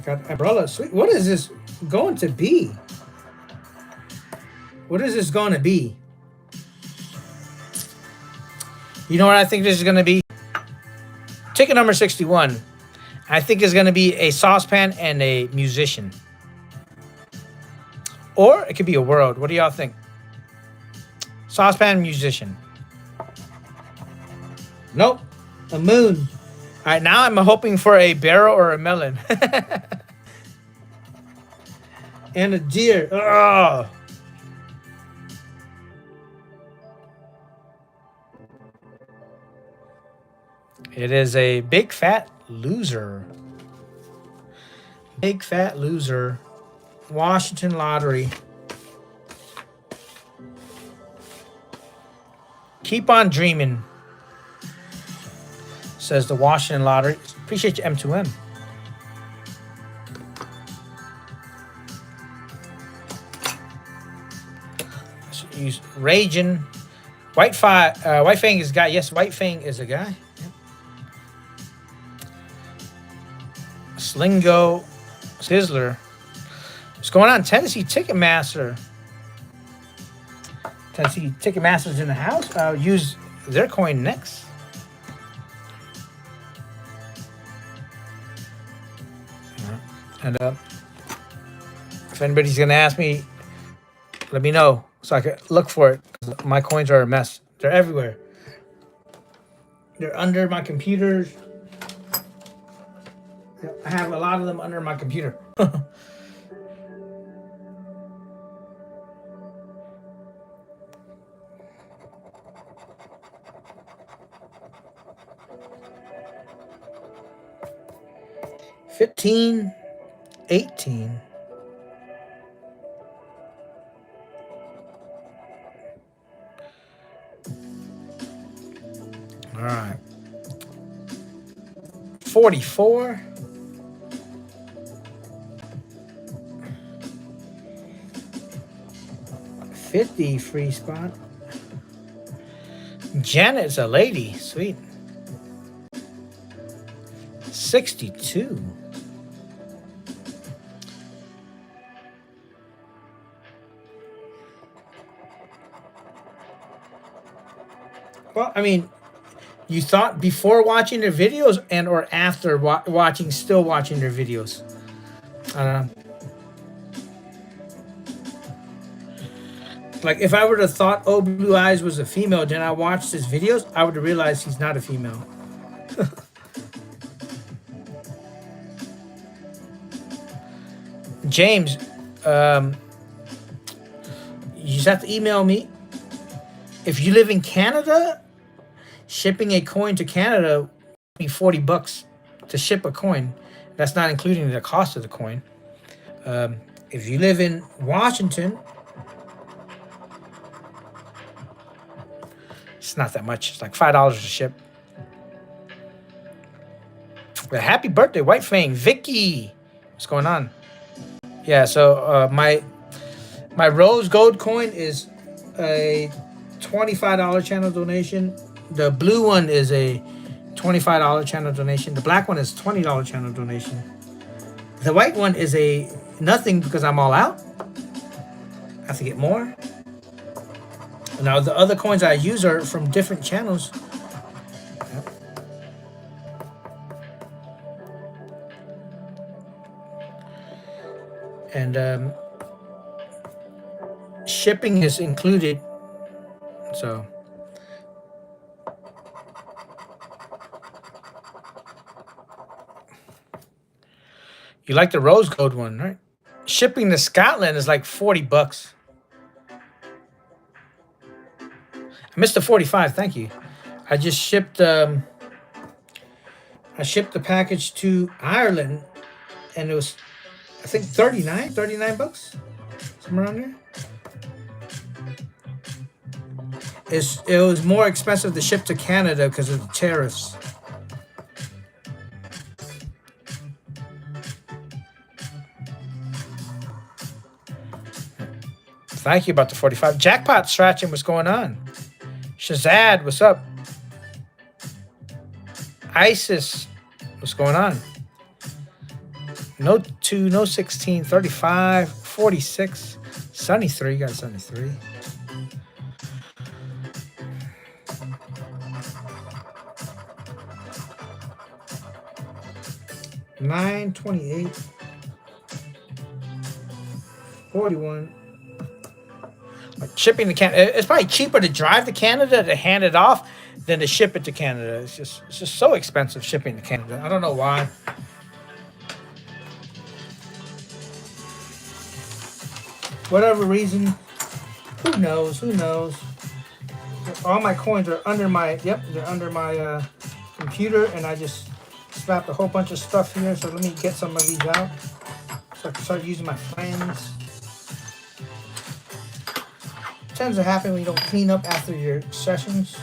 Got umbrella. Sweet. What is this going to be? What is this going to be? You know what I think this is going to be? Ticket number 61. I think it's going to be a saucepan and a musician. Or it could be a world. What do y'all think? Saucepan, musician. Nope. A moon. All right, now I'm hoping for a barrel or a melon. And a deer. Oh. It is a big fat loser. Big fat loser. Washington Lottery. Keep on dreaming, says the Washington Lottery. Appreciate you, M2M. Use Raging. White Fang is a guy. Yes, White Fang is a guy. Slingo. Sizzler. What's going on? Tennessee Ticketmaster. Tennessee Ticketmaster's in the house. I'll use their coin next. And if anybody's going to ask me, let me know so I can look for it. My coins are a mess. They're everywhere. They're under my computer. I have a lot of them under my computer. 15, 18. All right. 44. 50 free spot. Janet's a lady. Sweet. 62. Well, I mean, you thought before watching their videos and or after still watching their videos? I don't know. Like, if I would have thought Oh Blue Eyes was a female, then I watched his videos, I would have realized he's not a female. James, you just have to email me. If you live in Canada, shipping a coin to Canada would be $40 to ship a coin. That's not including the cost of the coin. If you live in Washington, it's not that much. It's like $5 to ship. But happy birthday, White Fang, Vicky. What's going on? Yeah, so my rose gold coin is a $25 channel donation. The blue one is a $25 channel donation. The black one is $20 channel donation. The white one is a nothing because I'm all out. I have to get more. Now the other coins I use are from different channels. And shipping is included. So you like the rose gold one, right? Shipping to Scotland is like $40. I missed the 45. Thank you. I just shipped. I shipped the package to Ireland, and it was, I think, $39, somewhere around there. It was more expensive to ship to Canada because of the tariffs. Thank you about the 45. Jackpot scratching, what's going on? Shazad, what's up? Isis, what's going on? No 2, no 16, 35, 46, 73, you got 73. $9.28, 41. Shipping to Canada, it's probably cheaper to drive to Canada to hand it off than to ship it to Canada. It's just so expensive shipping to Canada. I don't know why. Whatever reason, who knows? Who knows? All my coins are under my they're under my computer, and I just slapped a whole bunch of stuff here. So let me get some of these out so I can start using my friends. Tends to happen when you don't clean up after your sessions.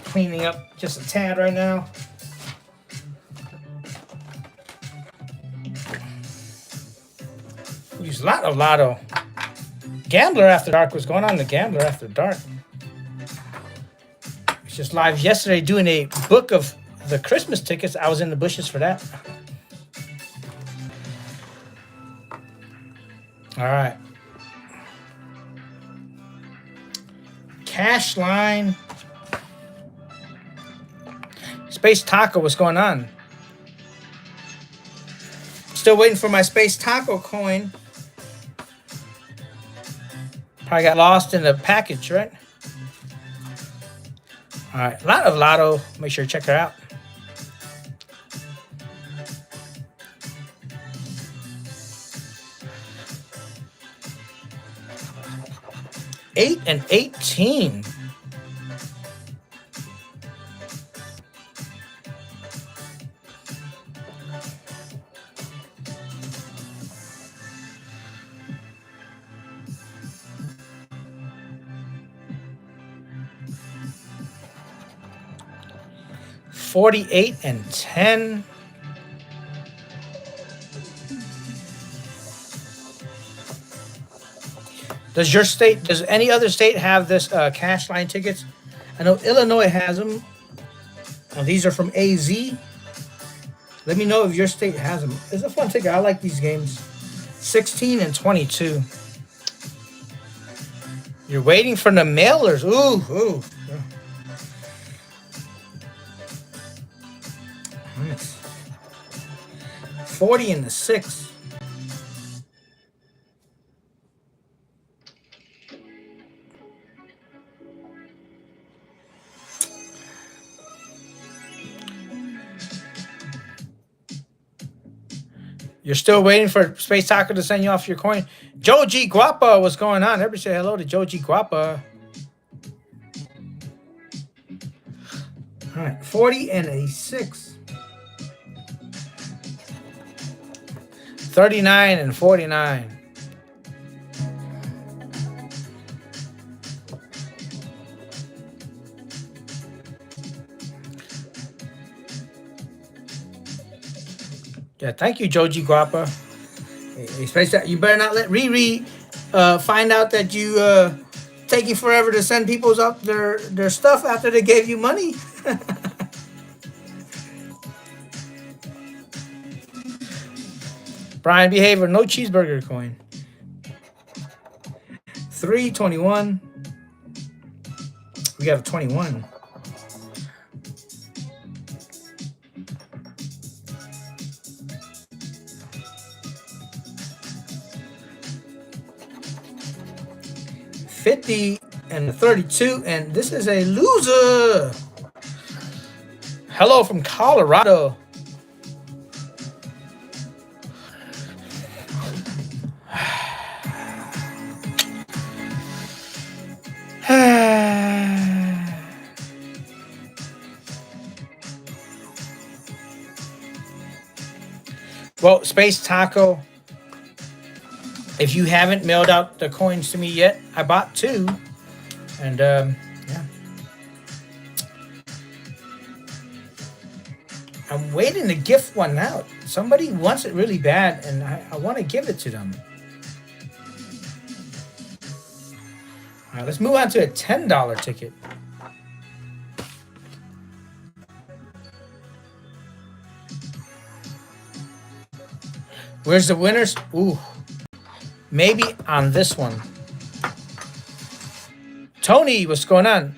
Cleaning up just a tad right now. Use a lot of Lotto. Gambler After Dark was going on. The Gambler After Dark. I was just live yesterday doing a book of the Christmas tickets. I was in the bushes for that. All right. Cash line. Space Taco, what's going on? Still waiting for my Space Taco coin. Probably got lost in the package, right? All right, a lot of Lotto. Make sure to check her out. 8 and 18. $48 and $10. Does any other state have this cash line tickets? I know Illinois has them. These are from AZ. Let me know if your state has them. It's a fun ticket. I like these games. 16 and 22. You're waiting for the mailers. Ooh. Nice. 40 and the 6. You're still waiting for Space Taco to send you off your coin. Joe G. Guapa, what's going on? Everybody say hello to Joe G. Guapa. All right, 40 and a 6. 39 and 49. Yeah, thank you, Joji Guapa. You better not let Riri find out that you taking forever to send people's up their stuff after they gave you money. Brian Behavior, no cheeseburger coin. 321. We got a 21. $50 and $32, and this is a loser. Hello from Colorado. Well, Space Taco, if you haven't mailed out the coins to me yet, I bought 2. And, yeah. I'm waiting to gift one out. Somebody wants it really bad, and I want to give it to them. All right, let's move on to a $10 ticket. Where's the winners? Ooh. Maybe on this one. Tony, what's going on?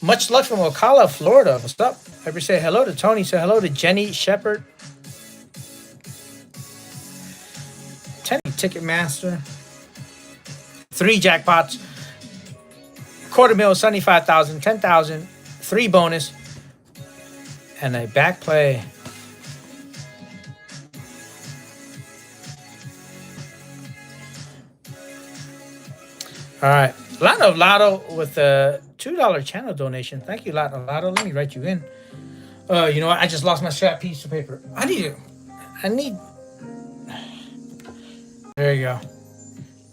Much luck from Ocala, Florida. What's up? Everybody say hello to Tony. Say hello to Jenny Shepard. Tenny Ticketmaster. 3 jackpots. $250,000, 75,000, 10,000. 3 bonus. And a back play. All right, Lotto with a $2 channel donation. Thank you, Lotto. Let me write you in. You know what? I just lost my scrap piece of paper. I need. There you go.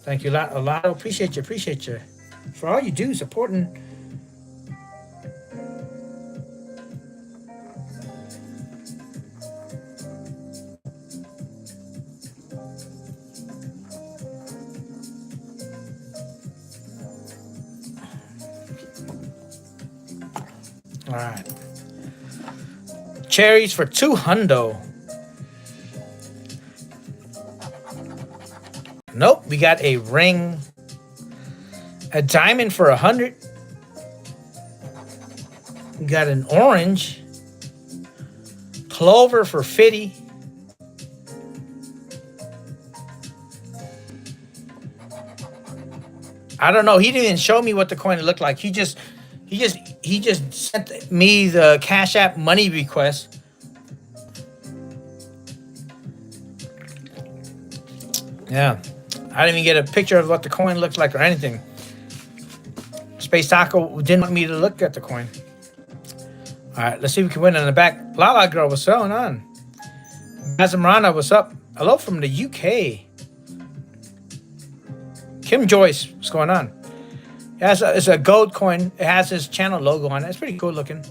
Thank you, Lotto. Appreciate you. For all you do, supporting. All right. Cherries for $200. Nope, we got a ring. A diamond for $100. We got an orange. Clover for $50. I don't know. He didn't even show me what the coin looked like. He just sent me the Cash App money request. Yeah. I didn't even get a picture of what the coin looked like or anything. Space Taco didn't want me to look at the coin. All right, let's see if we can win in the back. Lala Girl, what's going on? Mazamrana, what's up? Hello from the UK. Kim Joyce, what's going on? It's a gold coin. It has his channel logo on it. It's pretty cool looking.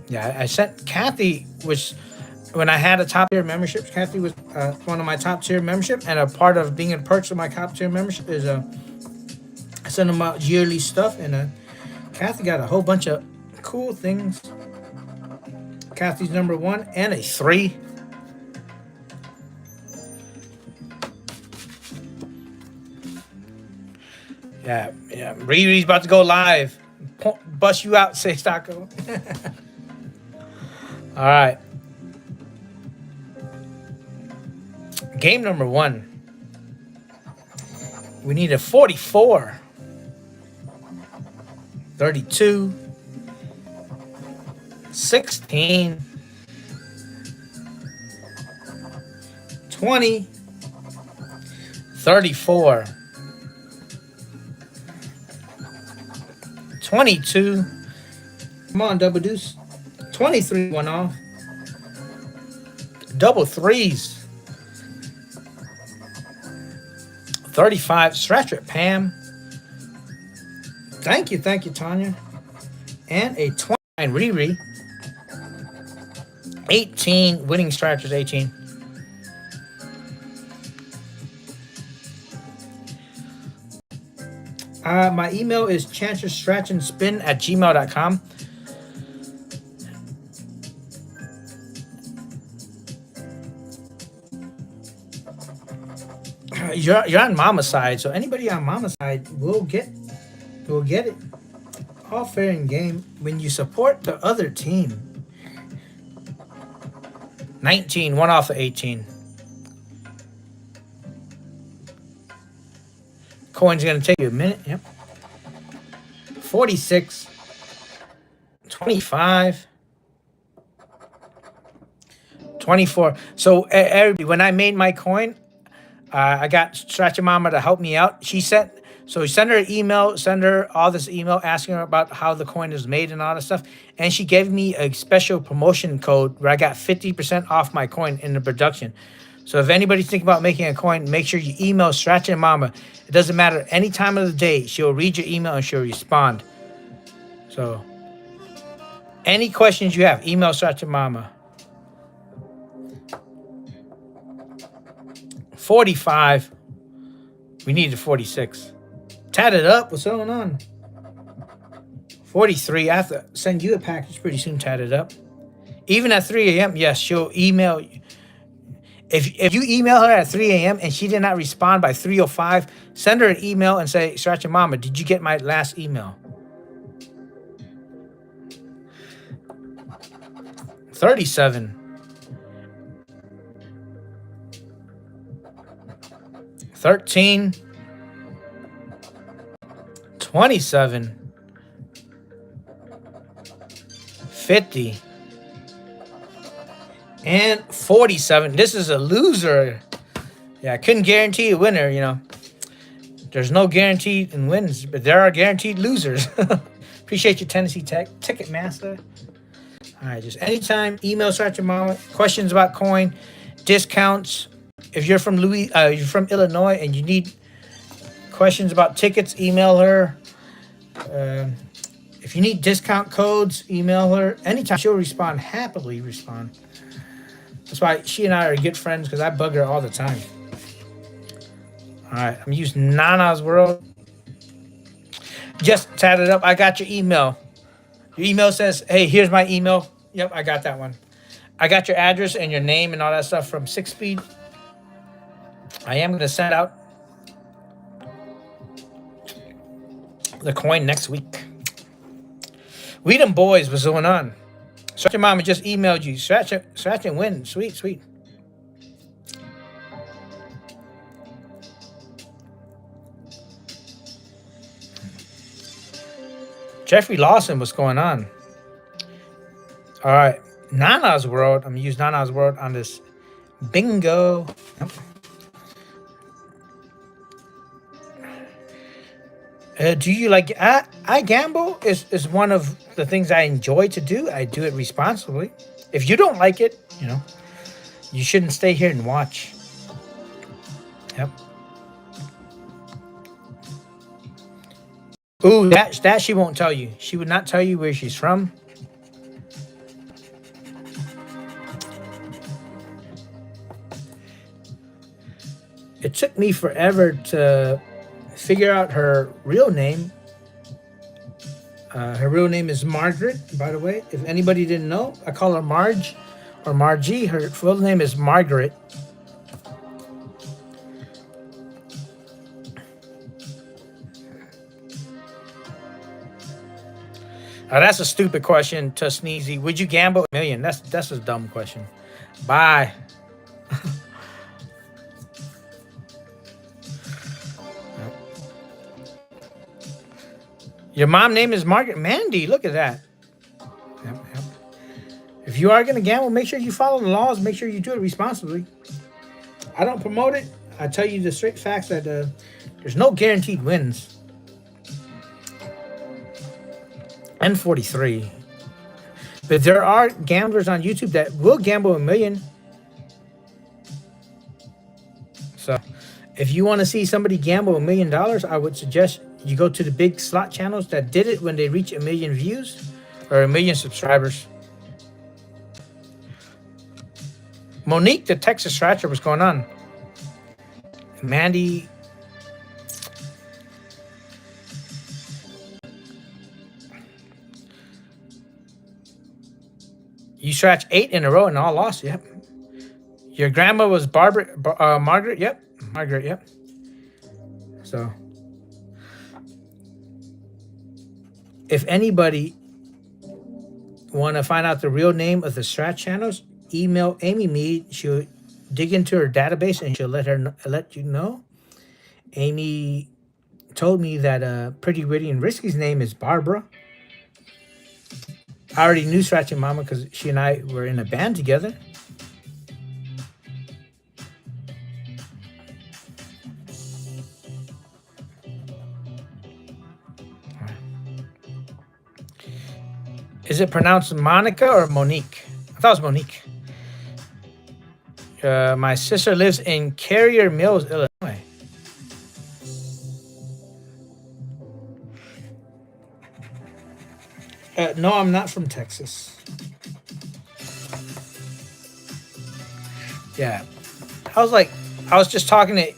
Yeah, I sent Kathy, which when I had a top tier membership, Kathy was one of my top tier membership, and a part of being a perks of my top tier membership is I send them out yearly stuff, and Kathy got a whole bunch of cool things. Kathy's number 1 and a 3. Yeah. Riri's about to go live. Bust you out, say Taco. All right. Game number 1. We need a 44. 32. 16. 20. 34. 22. Come on, double deuce. 23 went off. Double threes. 35. Stretch it, Pam. Thank you, Tanya. And a 29 Riri. 18 winning stretchers, 18. My email is chancerstratchandspin@gmail.com. You're on Mama's side, so anybody on Mama's side will get it. All fair and game when you support the other team. 19, 1 off of 18. Coin's gonna take you a minute. Yep. 46. 25. 24. So everybody, when I made my coin, I got Stretch Mama to help me out. Send her an email, send her all this email asking her about how the coin is made and all this stuff. And she gave me a special promotion code where I got 50% off my coin in the production. So if anybody's thinking about making a coin, make sure you email Stretch Mama. It doesn't matter any time of the day. She'll read your email and she'll respond. So any questions you have, email Stretch Mama. 45. We needed 46. Tatted up. What's going on? 43. I have to send you a package pretty soon, tatted up. Even at 3 a.m., yes, she'll email you. If you email her at 3 a.m. and she did not respond by 3:05, send her an email and say, Stretch Mama, did you get my last email? 37. 13. 27. 50. And 47. This is a loser. Yeah, I couldn't guarantee a winner, you know. There's no guaranteed in wins, but there are guaranteed losers. Appreciate your Tennessee Tech Ticket Master. All right, just anytime, email Stretch Mama. Questions about coin, discounts. If you're from you're from Illinois and you need questions about tickets, email her. If you need discount codes, email her. Anytime, she'll happily respond. That's why she and I are good friends, because I bug her all the time. All right, I'm using Nana's World. Just tatted up. I got your email. Your email says, hey, here's my email. Yep, I got that one. I got your address and your name and all that stuff from 6 Speed. I am going to send out the coin next week. We them boys, what's going on? Stretch Mama just emailed you. Stretch and win. Sweet. Jeffrey Lawson, what's going on? All right. Nana's World. I'm going to use Nana's World on this bingo. Yep. Do you like? I gamble is one of the things I enjoy to do. I do it responsibly. If you don't like it, you shouldn't stay here and watch. Yep. Ooh, that she won't tell you. She would not tell you where she's from. It took me forever to figure out her real name. Her real name is Margaret, by the way. If anybody didn't know, I call her Marge or Margie. Her full name is Margaret. That's a stupid question to Sneezy. Would you gamble a million? That's a dumb question. Bye. Your mom name is Margaret. Mandy, look at that. Yep. If you are going to gamble, make sure you follow the laws. Make sure you do it responsibly. I don't promote it. I tell you the straight facts that there's no guaranteed wins. N43. But there are gamblers on YouTube that will gamble a million. So if you want to see somebody gamble $1 million, I would suggest you go to the big slot channels that did it when they reach 1 million views or 1 million subscribers. Monique, the Texas Scratcher, what's going on? Mandy. You scratch 8 in a row and all lost. Yep. Your grandma was Margaret. Yep. Margaret. Yep. So, if anybody want to find out the real name of the strat channels, email Amy Mead. She'll dig into her database and she'll let you know. Amy told me that Pretty Witty and Risky's name is Barbara. I already knew Scratching Mama because she and I were in a band together. Is it pronounced Monica or Monique? I thought it was Monique. My sister lives in Carrier Mills, Illinois. No, I'm not from Texas. Yeah. I was just talking to...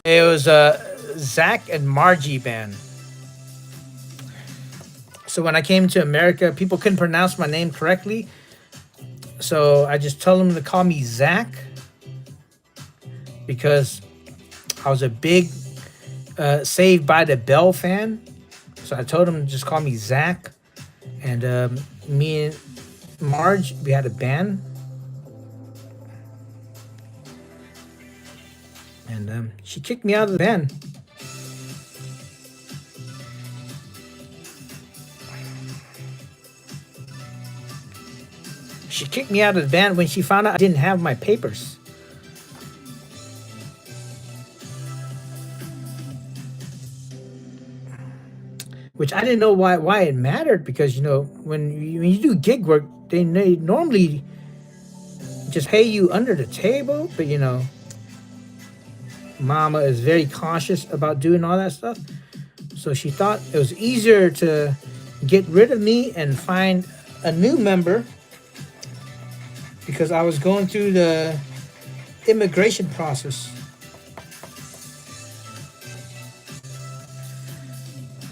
It was Zach and Margie band. So when I came to America, people couldn't pronounce my name correctly. So I just told them to call me Zach. Because I was a big Saved by the Bell fan. So I told them to just call me Zach. And me and Marge, we had a band. And she kicked me out of the band. She kicked me out of the band when she found out I didn't have my papers. Which I didn't know why it mattered, because when you do gig work, they normally just pay you under the table, but Mama is very cautious about doing all that stuff. So she thought it was easier to get rid of me and find a new member, because I was going through the immigration process.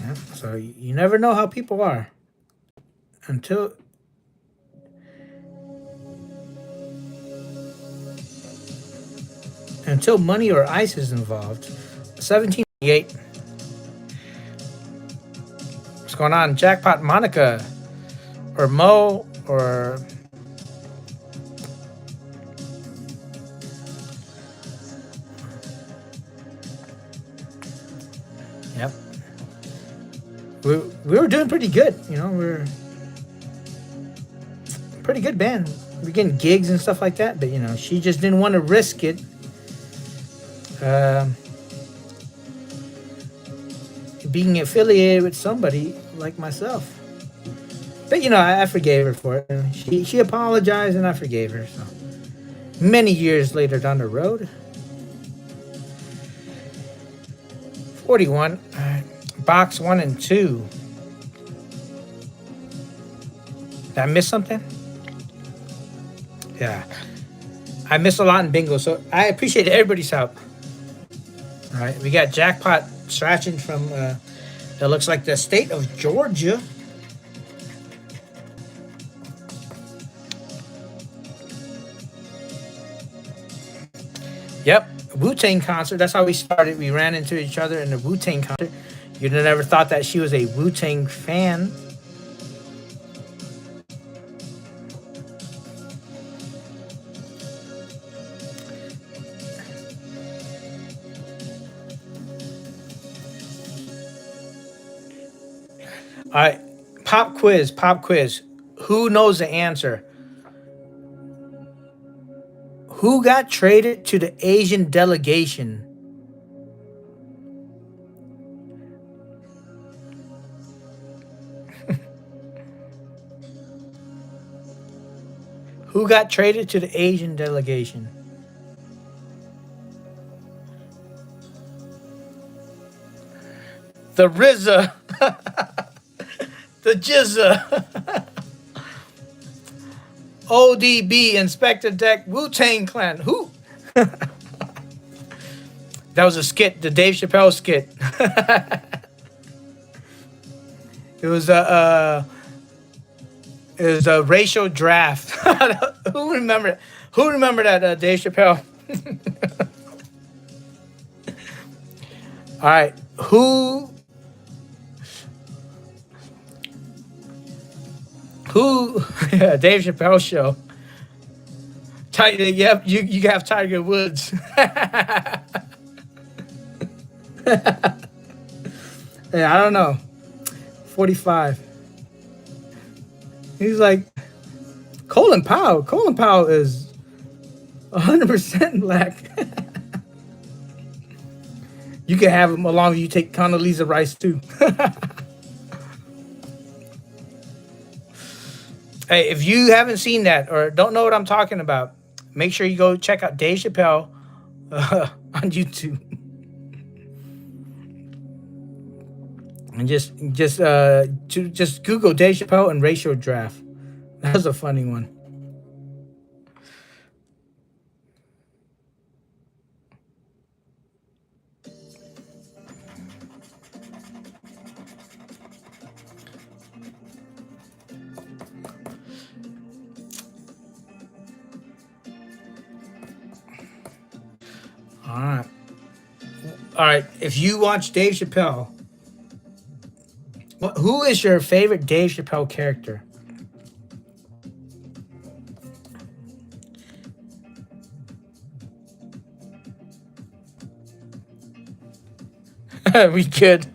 Yeah, so you never know how people are until money or ice is involved. 1788. What's going on? Jackpot Monica or Mo or... Yep. We were doing pretty good. We're a pretty good band. We're getting gigs and stuff like that. But, she just didn't want to risk it Um, being affiliated with somebody like myself. But I forgave her for it. And she apologized, and I forgave her. So many years later down the road, 41, box 1 and 2. Did I miss something? Yeah, I missed a lot in bingo, so I appreciate everybody's help. All right, we got Jackpot scratching from it looks like the state of Georgia. Yep, Wu-Tang concert. That's how we started. We ran into each other in the Wu-Tang concert. You'd have never thought that she was a Wu-Tang fan. All right, pop quiz, pop quiz. Who knows the answer? Who got traded to the Asian delegation? Who got traded to the Asian delegation? The RZA. The Jizza. ODB, Inspector Deck, Wu-Tang Clan. Who? That was a skit, the Dave Chappelle skit. It was a racial draft. Who remember that Dave Chappelle? All right, yeah, Dave Chappelle show. Yep, you have Tiger Woods. Yeah, I don't know. 45. He's like Colin Powell. Colin Powell is 100% black. You can have him along with you take Condoleezza Rice too. Hey, if you haven't seen that or don't know what I'm talking about, make sure you go check out Dave Chappelle on YouTube. And just Google Dave Chappelle and racial draft. That was a funny one. All right. If you watch Dave Chappelle, who is your favorite Dave Chappelle character? We could.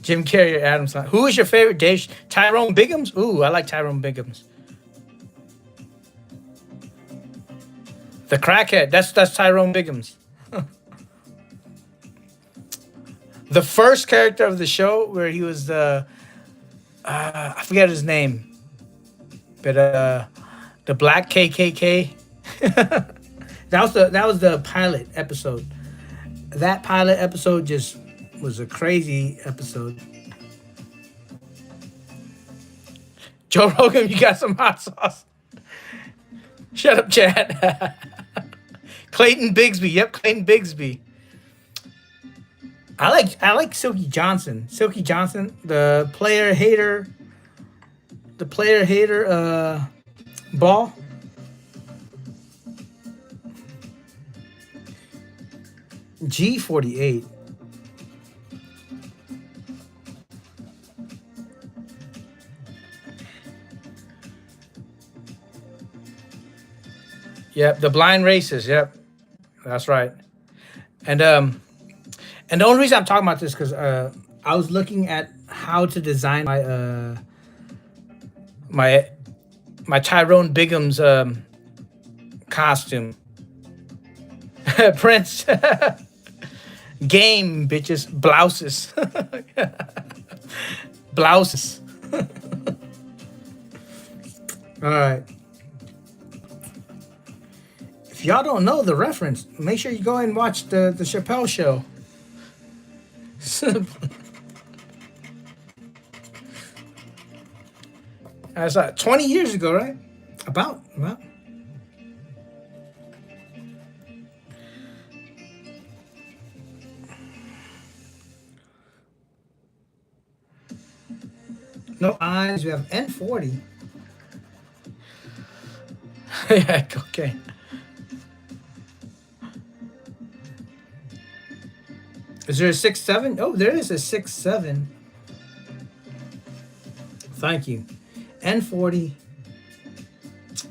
Jim Carrey or Adam Sandler. Who is your favorite Dave? Tyrone Biggums? Ooh, I like Tyrone Biggums. The crackhead. That's Tyrone Biggums. The first character of the show where he was I forget his name, but the black KKK. that was the pilot episode. That pilot episode just was a crazy episode. Joe Rogan, you got some hot sauce. Shut up, Chad. Clayton Bigsby. Yep, Clayton Bigsby. I like Silky Johnson. Silky Johnson, the player hater ball. G48. Yep, the blind racist. Yep, that's right. And the only reason I'm talking about this because I was looking at how to design my Tyrone Biggums costume. Prince. Game, bitches. Blouses. Blouses. All right. If y'all don't know the reference, make sure you go and watch the Chappelle Show. That's like 20 years ago, right? About. No eyes. We have N40. Yeah, okay. Is there a 6-7? Oh, there is a 6-7. Thank you. N40.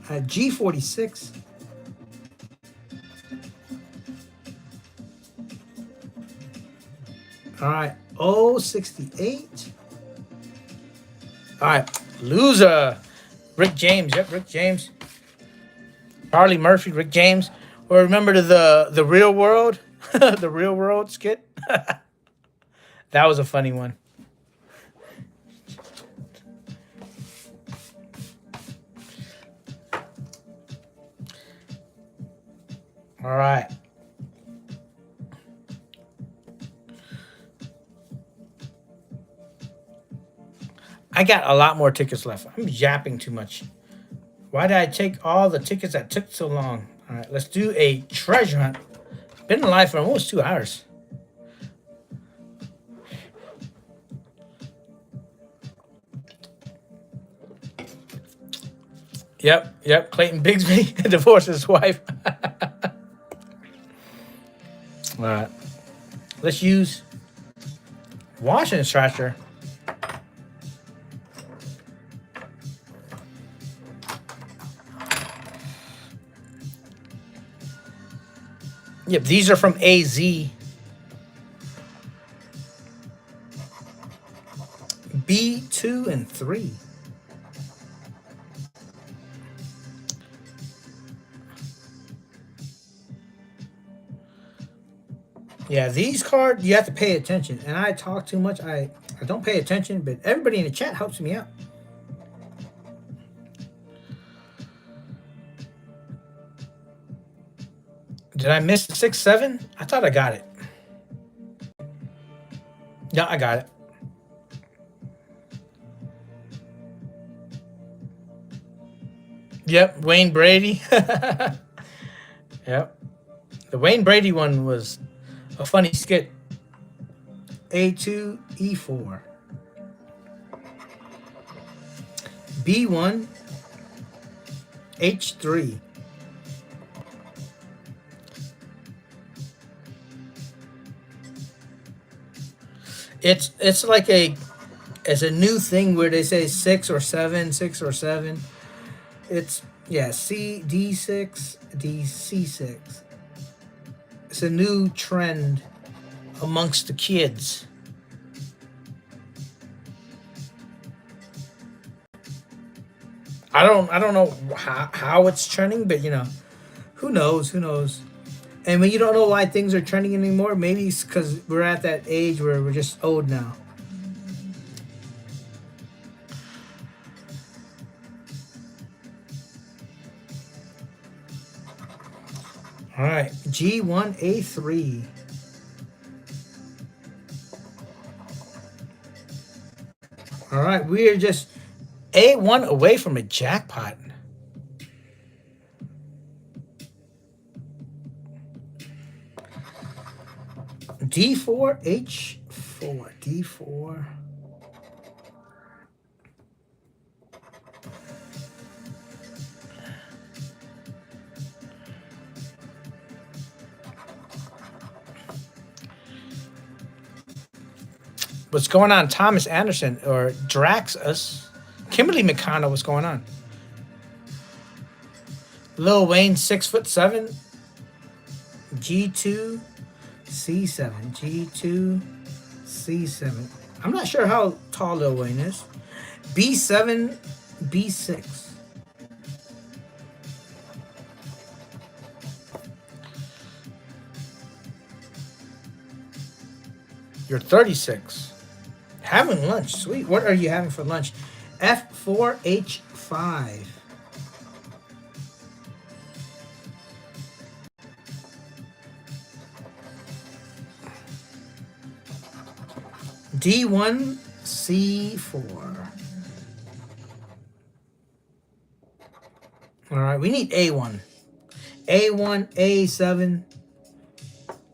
G46. All right. 068. All right. Loser. Rick James. Yep, Rick James. Charlie Murphy, Rick James. Or remember the Real World? The Real World skit? That was a funny one. All right. I got a lot more tickets left. I'm yapping too much. Why did I take all the tickets that took so long? All right, let's do a treasure hunt. Been live for almost 2 hours. Yep. Clayton Bigsby divorced his wife. All right. Let's use Washington Stratcher. Yep, these are from AZ. B2 and 3. Yeah, these cards, you have to pay attention. And I talk too much. I don't pay attention, but everybody in the chat helps me out. Did I miss 6-7? I thought I got it. Yeah, I got it. Yep, Wayne Brady. Yep. The Wayne Brady one was a funny skit. A2, E4. B1, H3. It's like it's a new thing where they say 6 or 7. It's C D6 DC6. It's a new trend amongst the kids. I don't know how it's trending, but who knows? And when you don't know why things are trending anymore, maybe it's because we're at that age where we're just old now. All right, G1A3. All right, we are just A1 away from a jackpot. D4, H4, D4. What's going on? Thomas Anderson or Draxus. Kimberly McConnell, what's going on? Lil Wayne, 6'7". G2, C7. G2, C7. I'm not sure how tall Lil Wayne is. B7, B6. You're 36. Having lunch. Sweet. What are you having for lunch? F4H5. D1C4. All right, we need A1. A1, A7,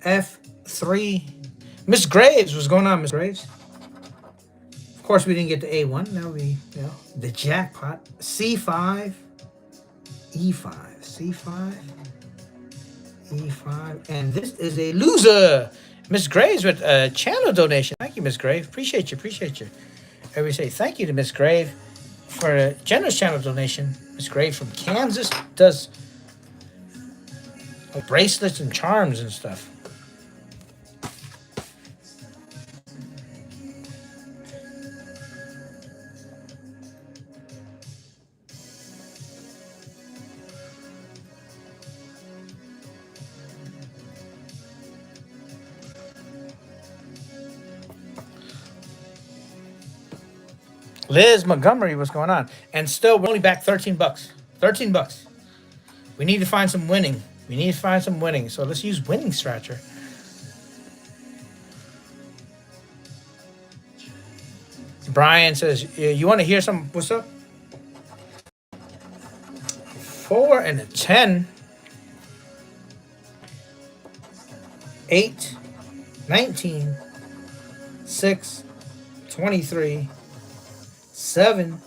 F3. Miss Graves, what's going on, Miss Graves? Of course, we didn't get to A1. Now we, the jackpot. C5, E5, C5, E5, and this is a loser. Miss Graves with a channel donation. Thank you, Miss Grave. Appreciate you. Everybody say thank you to Miss Grave for a generous channel donation. Miss Grave from Kansas does like bracelets and charms and stuff. Liz Montgomery, what's going on? And still, we're only back $13. $13. We need to find some winning. So let's use winning scratcher. Brian says, you want to hear some? What's up? 4 and a 10. 8, 19, 6, 23, 7,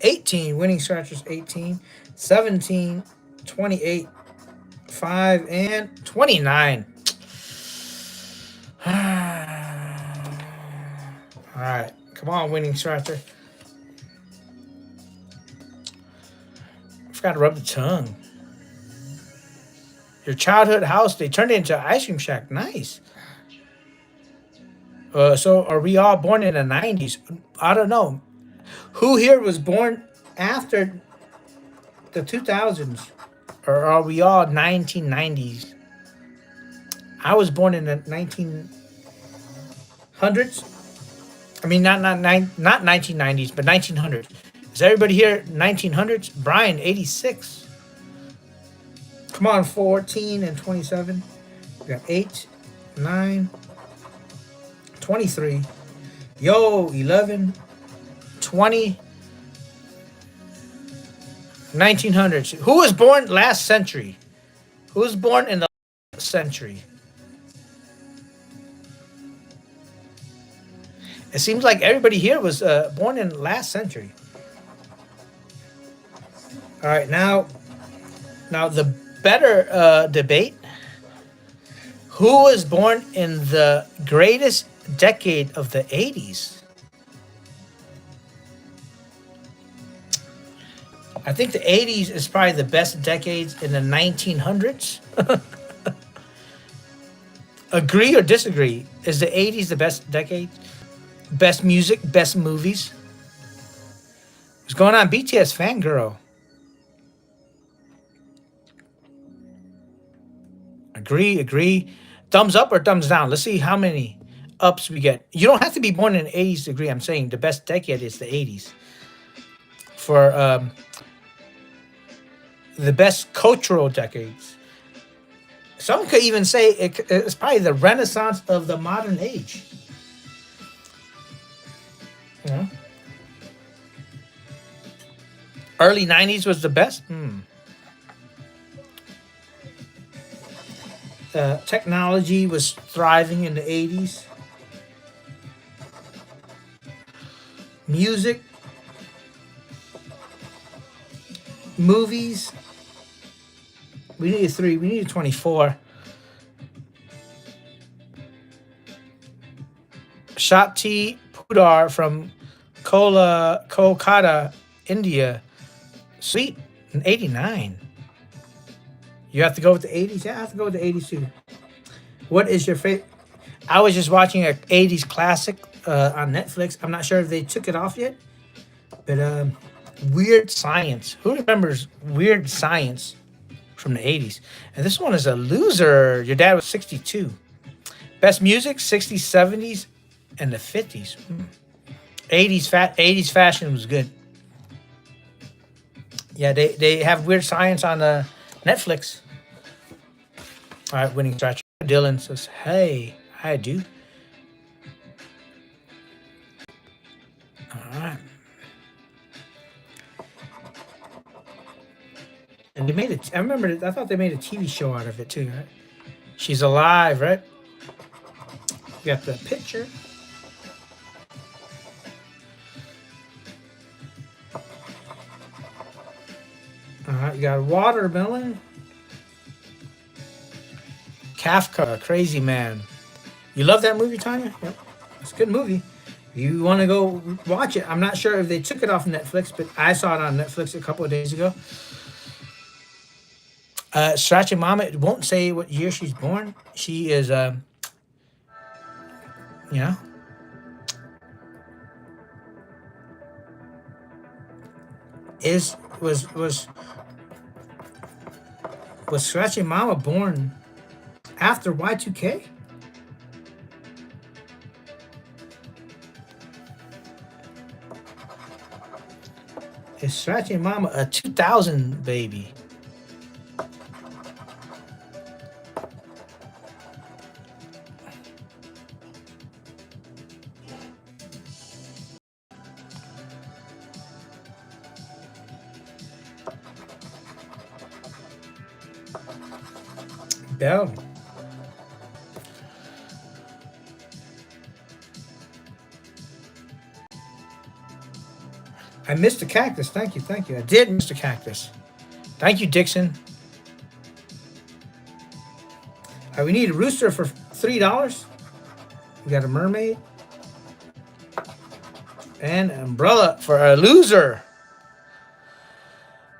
18, winning scratchers 18, 17, 28, 5, and 29. All right, come on, winning scratcher. I forgot to rub the tongue. Your childhood house, they turned it into an ice cream shack. Nice. So are we all born in the 90s? I don't know. Who here was born after the 2000s? Or are we all 1990s? I was born in the 1900s. I mean, not 1990s, but 1900s. Is everybody here 1900s? Brian, 86. Come on, 14 and 27. We got 8, 9, 23. Yo, 11, 20, 1900s. Who was born last century? Who was born in the last century? It seems like everybody here was born in last century. All right, now the better debate. Who was born in the greatest decade of the 80s? I think the 80s is probably the best decades in the 1900s. Agree or disagree? Is the 80s the best decade? Best music, best movies? What's going on, BTS fangirl? Agree. Thumbs up or thumbs down? Let's see how many ups we get. You don't have to be born in the 80s to agree. I'm saying the best decade is the 80s. For the best cultural decades. Some could even say it's probably the renaissance of the modern age. Yeah. Early 90s was the best? Technology was thriving in the 80s. Music. Movies. We needed 3. We needed 24. Shakti Pudar from Kolkata, India. Sweet. In 89. You have to go with the 80s? Yeah, I have to go with the 80s too. What is your favorite? I was just watching an 80s classic on Netflix. I'm not sure if they took it off yet. But Weird Science. Who remembers Weird Science from the 80s? And this one is a loser. Your dad was 62. Best music, 60s, 70s, and the 50s. 80s fashion was good. Yeah, they have Weird Science on Netflix. All right, winning scratcher. Dylan says, "Hey, I do." All right. And they made it. I remember. I thought they made a TV show out of it too. Right? She's alive, right? You got the picture. All right, you got Watermelon. Kafka, Crazy Man. You love that movie, Tanya? Yep. It's a good movie. You want to go watch it. I'm not sure if they took it off Netflix, but I saw it on Netflix a couple of days ago. Scratchy Mama, it won't say what year she's born. She is, you know, was Scratchy Mama born after Y2K? Is Scratchy Mama a 2000 baby? Bell. I missed the cactus. Thank you. Thank you. I did miss the cactus. Thank you, Dixon. We need a rooster for $3. We got a mermaid. And an umbrella for a loser.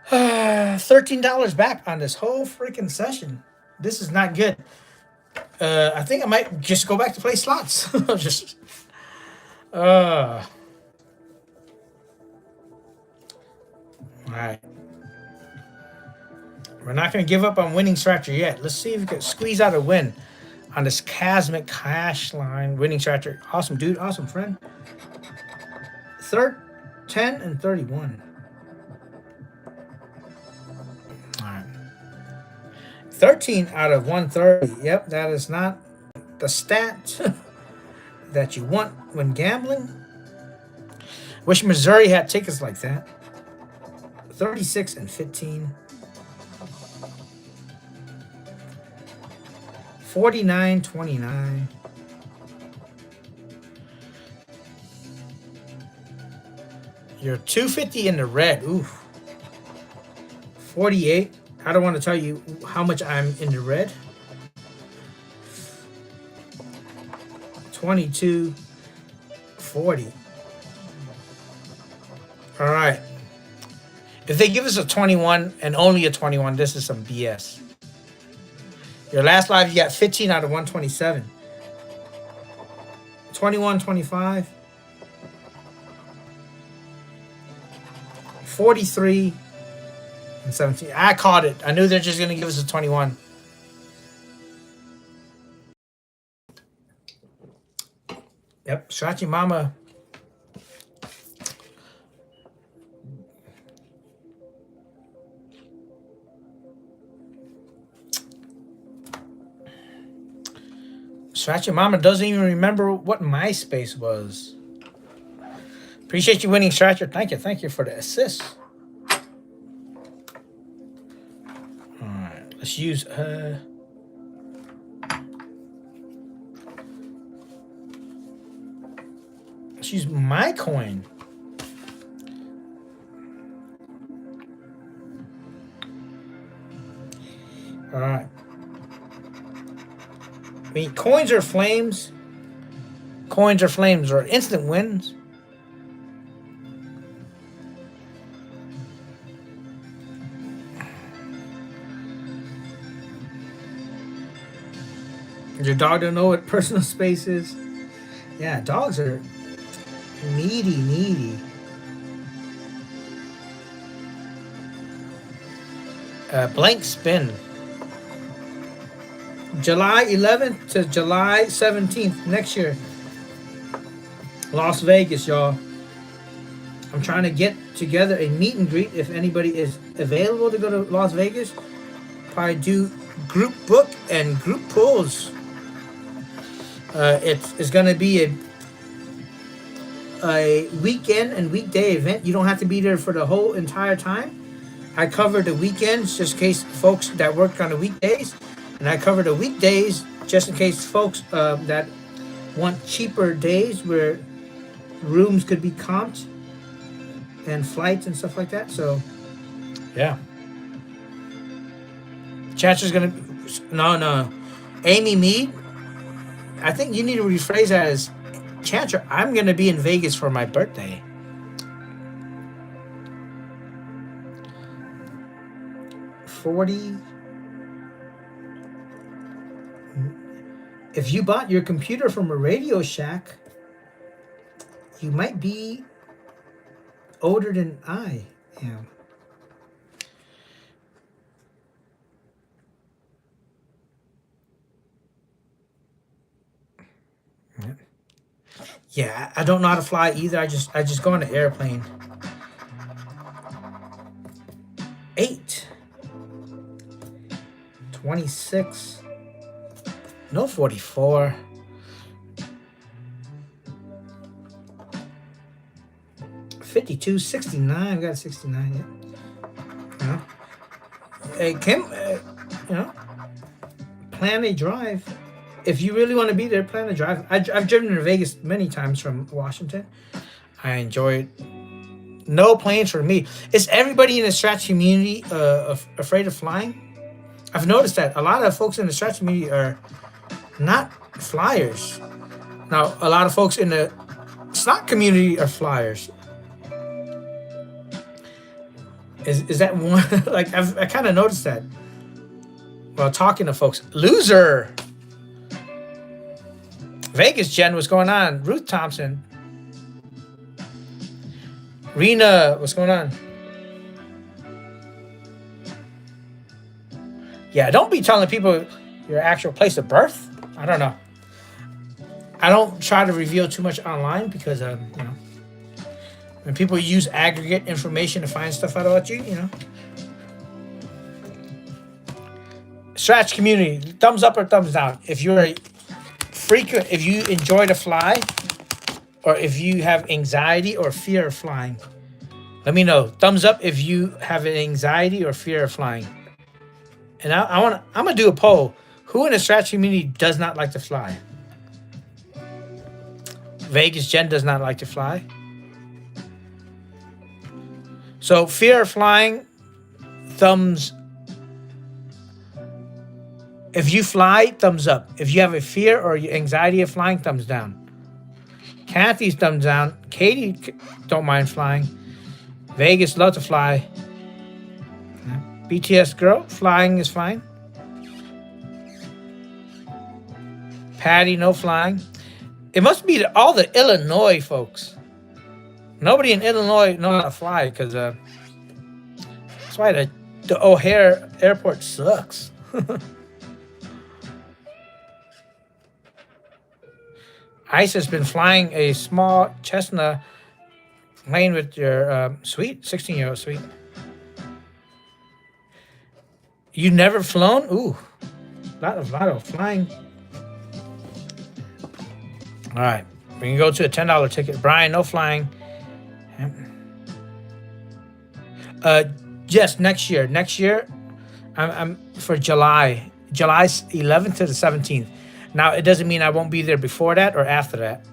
$13 back on this whole freaking session. This is not good. I think I might just go back to play slots. Just. All right. We're not going to give up on winning Scratcher yet. Let's see if we can squeeze out a win on this Cosmic Cash Line. Winning Scratcher. Awesome, dude. Awesome, friend. 10 and 31. All right. 13 out of 130. Yep, that is not the stat that you want when gambling. Wish Missouri had tickets like that. 36 and 15. 49-29. You're 250 in the red. Oof. 48. I don't want to tell you how much I'm in the red. 22. 40. All right. If they give us a 21 and only a 21, this is some BS. Your last live, you got 15 out of 127. 21, 25. 43 and 17. I caught it. I knew they're just going to give us a 21. Yep, Scratchy Mama. Scratchy Mama doesn't even remember what MySpace was. Appreciate you winning, Scratcher. Thank you for the assist. All right, let's use my coin. All right. I mean, coins are flames. Coins are flames or instant wins. Your dog don't know what personal space is. Yeah, dogs are needy. Blank spin. July 11th to July 17th next year. Las Vegas, y'all. I'm trying to get together a meet and greet if anybody is available to go to Las Vegas. Probably do group book and group pulls. It's going to be a weekend and weekday event. You don't have to be there for the whole entire time. I cover the weekends just in case folks that work on the weekdays, and I cover the weekdays just in case folks that want cheaper days where rooms could be comped and flights and stuff like that. So, yeah. Chancellor's gonna no. Amy Mead. I think you need to rephrase that as Chancellor. I'm gonna be in Vegas for my birthday. $40. If you bought your computer from a Radio Shack, you might be older than I am. Yeah, I don't know how to fly either. I just go on an airplane. 8. 26. No 44. 52, 69. Got 69 yet. You know? Hey, Kim, plan a drive. If you really want to be there, plan a drive. I've driven to Vegas many times from Washington. I enjoy it. No planes for me. Is everybody in the stretch community afraid of flying? I've noticed that a lot of folks in the stretch community are not flyers. Now, a lot of folks in the slot community are flyers. Is that one? Like, I kind of noticed that while talking to folks. Loser. Vegas, Jen, what's going on? Ruth Thompson. Rena, what's going on? Yeah, don't be telling people your actual place of birth. I don't know. I don't try to reveal too much online because, when people use aggregate information to find stuff out about you, Stretch community, thumbs up or thumbs down. If you're a frequent, if you enjoy to fly, or if you have anxiety or fear of flying, let me know. Thumbs up if you have an anxiety or fear of flying. And I'm gonna do a poll. Who in the stretch community does not like to fly? Vegas Jen does not like to fly. So fear of flying, thumbs. If you fly, thumbs up. If you have a fear or anxiety of flying, thumbs down. Kathy's thumbs down. Katie don't mind flying. Vegas love to fly. BTS girl, flying is fine. Patty, no flying. It must be all the Illinois folks. Nobody in Illinois knows how to fly because that's why the O'Hare airport sucks. Ice has been flying a small Cessna plane with your sweet 16-year-old sweet. You never flown? Ooh, lot of flying. All right, we can go to a $10 ticket. Brian, no flying. Yes, next year. Next year, I'm for July 11th to the 17th. Now, it doesn't mean I won't be there before that or after that.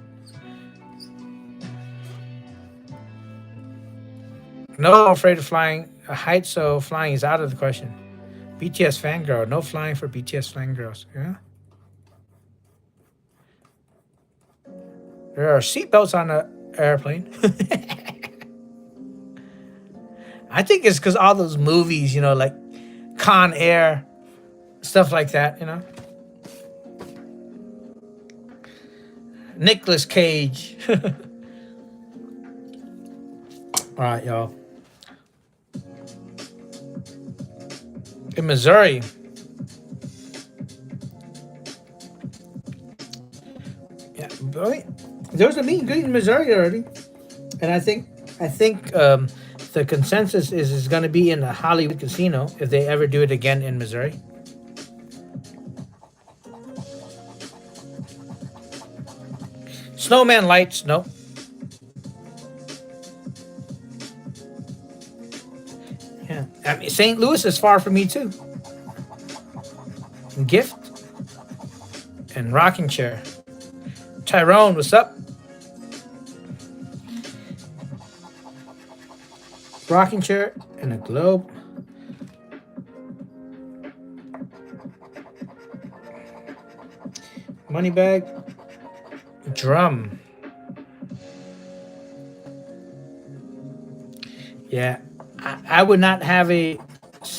No, I'm afraid of flying a height, so flying is out of the question. BTS fangirl, no flying for BTS fangirls. Yeah. There are seatbelts on the airplane. I think it's because all those movies, like Con Air, stuff like that, Nicolas Cage. All right, y'all. In Missouri, there was a meet and greet in Missouri already, and I think the consensus is it's going to be in the Hollywood Casino if they ever do it again in Missouri. Snowman lights, no. Yeah, I mean, St. Louis is far from me too. Gift and rocking chair. Tyrone, what's up? Rocking chair and a globe. Money bag. Drum. Yeah, I would not have a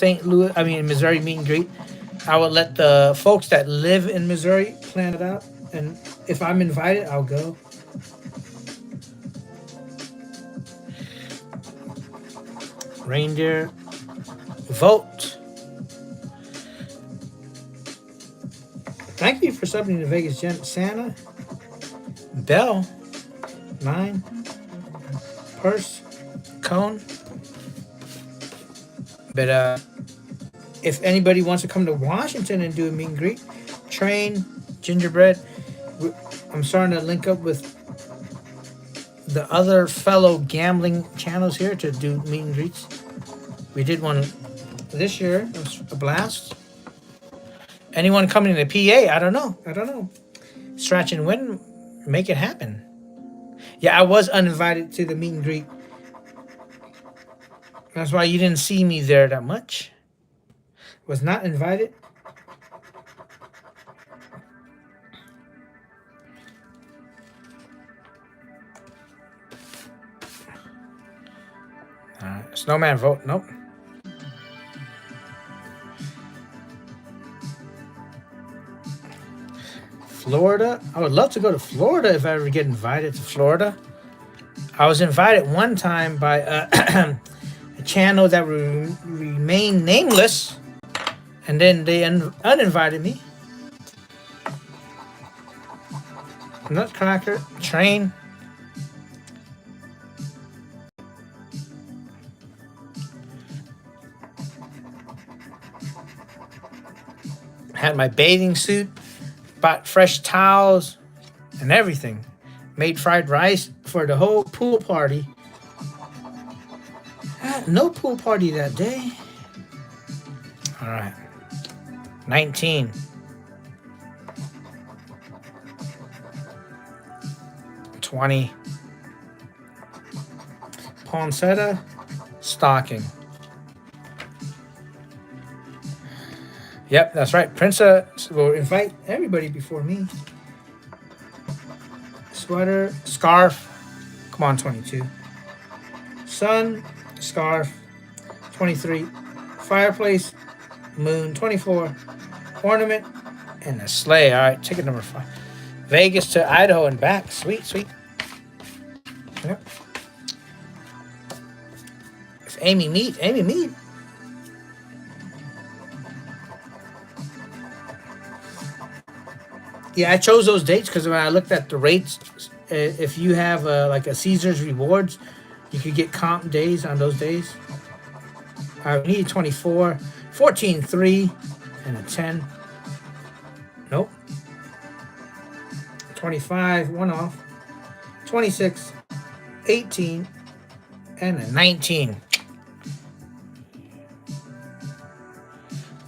Missouri meet and greet. I would let the folks that live in Missouri plan it out, and if I'm invited, I'll go. Reindeer. Vote. Thank you for subbing to Vegas Gent. Santa. Bell. 9. Purse. Cone. But if anybody wants to come to Washington and do a meet and greet, train, gingerbread. I'm starting to link up with the other fellow gambling channels here to do meet and greets. We did one this year. It was a blast. Anyone coming to PA? I don't know. Scratch and win. Make it happen. Yeah, I was uninvited to the meet and greet. That's why you didn't see me there that much. Was not invited. Snowman vote. Nope. Florida. I would love to go to Florida if I ever get invited to Florida. I was invited one time by a channel that remained nameless, and then they uninvited me. Nutcracker. Train. Had my bathing suit, bought fresh towels and everything. Made fried rice for the whole pool party. No pool party that day. All right. 19. 20. Poinsettia. Stocking. Yep, that's right. Princess will invite everybody before me. Sweater, scarf. Come on, 22. Sun, scarf. 23. Fireplace, moon. 24. Ornament, and a sleigh. All right, ticket number 5. Vegas to Idaho and back. Sweet, sweet. Yep. It's Amy Mead. Yeah, I chose those dates because when I looked at the rates, if you have like a Caesar's Rewards, you could get comp days on those days. I needed 24, 14, 3, and a 10. Nope. 25, 1 off. 26, 18, and a 19.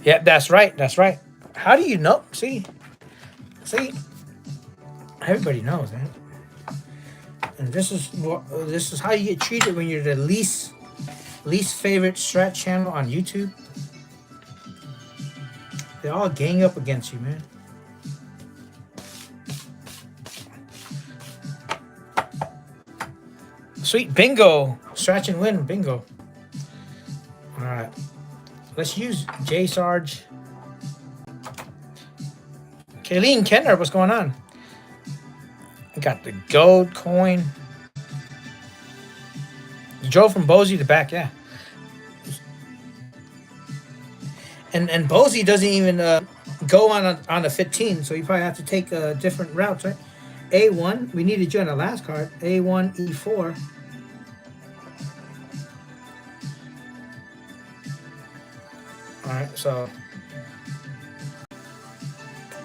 Yep, that's right. How do you know? See, everybody knows, man. And this is how you get treated when you're the least favorite strat channel on YouTube. They all gang up against you, man. Sweet bingo, stretch and win bingo. All right, let's use J Sarge. Kayleen Kenner, what's going on? I got the gold coin. You drove from Boise to back, yeah. And Boise doesn't even go on a 15, so you probably have to take different routes, right? A1. We needed you on the last card. A1, E4. All right, so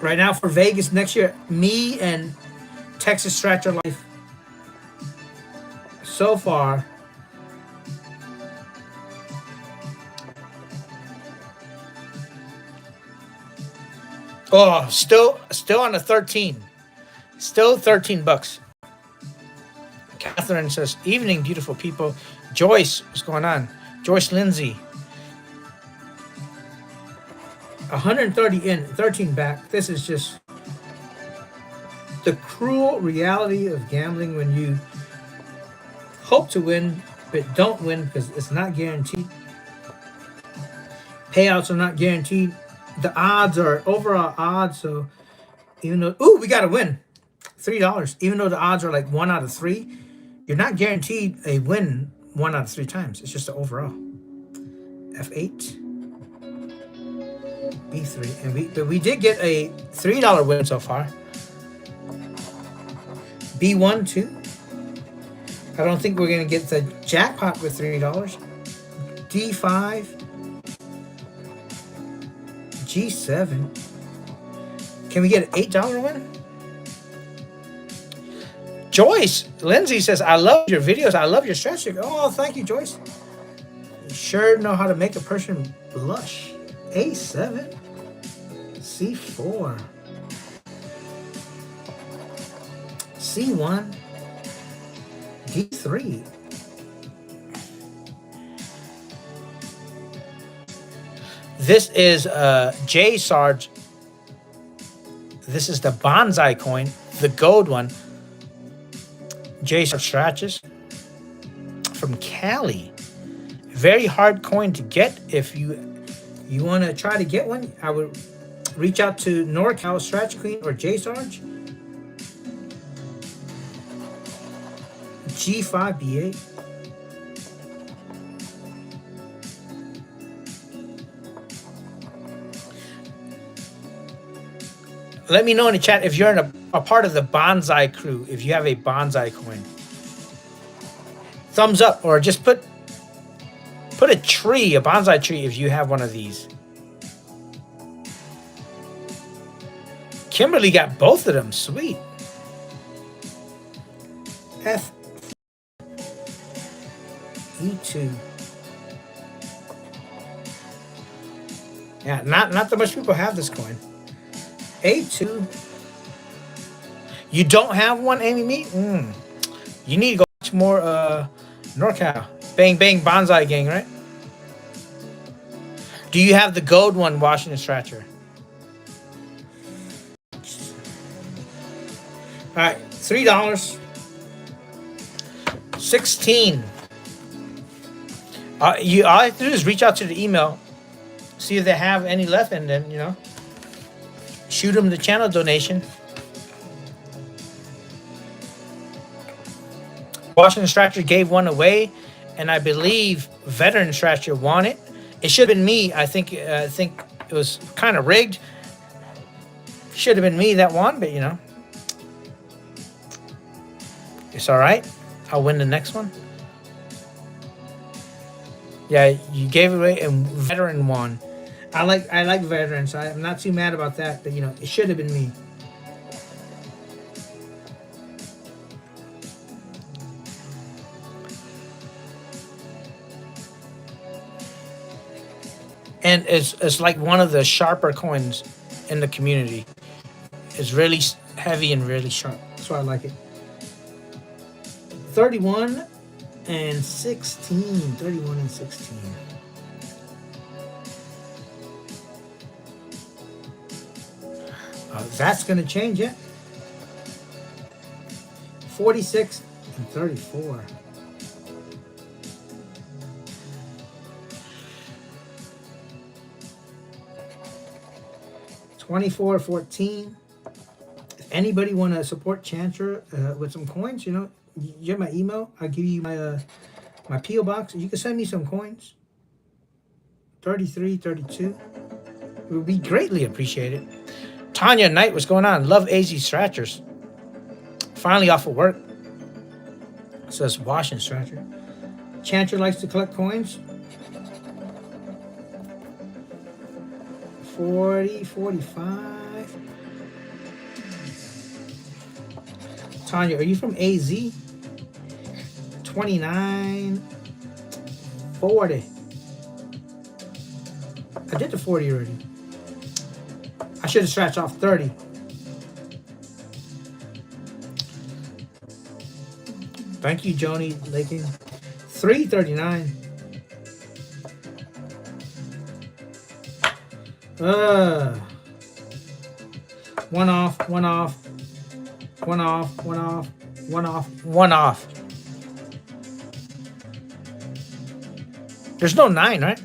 right now for Vegas next year, me and Texas Stratcher Life so far. Oh, still on the 13. Still $13. Catherine says, "Evening, beautiful people." Joyce, what's going on? Joyce Lindsay. 130 in, 13 back. This is just the cruel reality of gambling when you hope to win but don't win because it's not guaranteed. Payouts are not guaranteed. The odds are overall odds. So even though, we got to win $3, even though the odds are like 1 out of 3, you're not guaranteed a win 1 out of 3 times. It's just the overall. F8, B3, and we did get a $3 win so far. B1 too. I don't think we're gonna get the jackpot with $3. D5, G7. Can we get an $8 win? Joyce Lindsay says, "I love your videos. I love your strategy." Oh, thank you, Joyce. You sure know how to make a person blush. A7, C4, C1, D3. This is J Sarge. This is the bonsai coin, the gold one. J Sarge Stratches from Cali. Very hard coin to get. If you want to try to get one, I would reach out to NorCal Stratch Queen or J Sarge. G5, B8. Let me know in the chat if you're in a part of the bonsai crew, if you have a bonsai coin. Thumbs up, or just put a tree, a bonsai tree, if you have one of these. Kimberly got both of them. Sweet. F, E2. Yeah, not that much people have this coin. A2. You don't have one, Amy Meat? You need to go watch more NorCal. Bang Bang Bonsai Gang, right? Do you have the gold one, Washington Stratcher? All right, $3. 16. All I have to do is reach out to the email, see if they have any left, and then, shoot them the channel donation. Washington Stratcher gave one away, and I believe Veteran Stratcher won it. It should have been me. I think it was kind of rigged. Should have been me that won, but it's all right. I'll win the next one. Yeah, you gave it away, and Veteran won. I like Veterans. I'm not too mad about that, but it should have been me. And it's like one of the sharper coins in the community. It's really heavy and really sharp. That's why I like it. 31 and 16. 31 and 16. That's going to change it. 46 and 34. $24.14. If anybody want to support Chancer with some coins, you have my email. I'll give you my P.O. box. You can send me some coins. 33, 32. It would be greatly appreciated. Tanya Knight, what's going on? Love AZ Stratchers. Finally off of work. It says washing Stratcher. Chanter likes to collect coins. 40, 45. Tanya, are you from AZ? 29, 40. I did the 40 already. I should have scratched off 30. Thank you, Joni Laking. 339. One off, one off, one off, one off, one off, one off. There's no 9, right?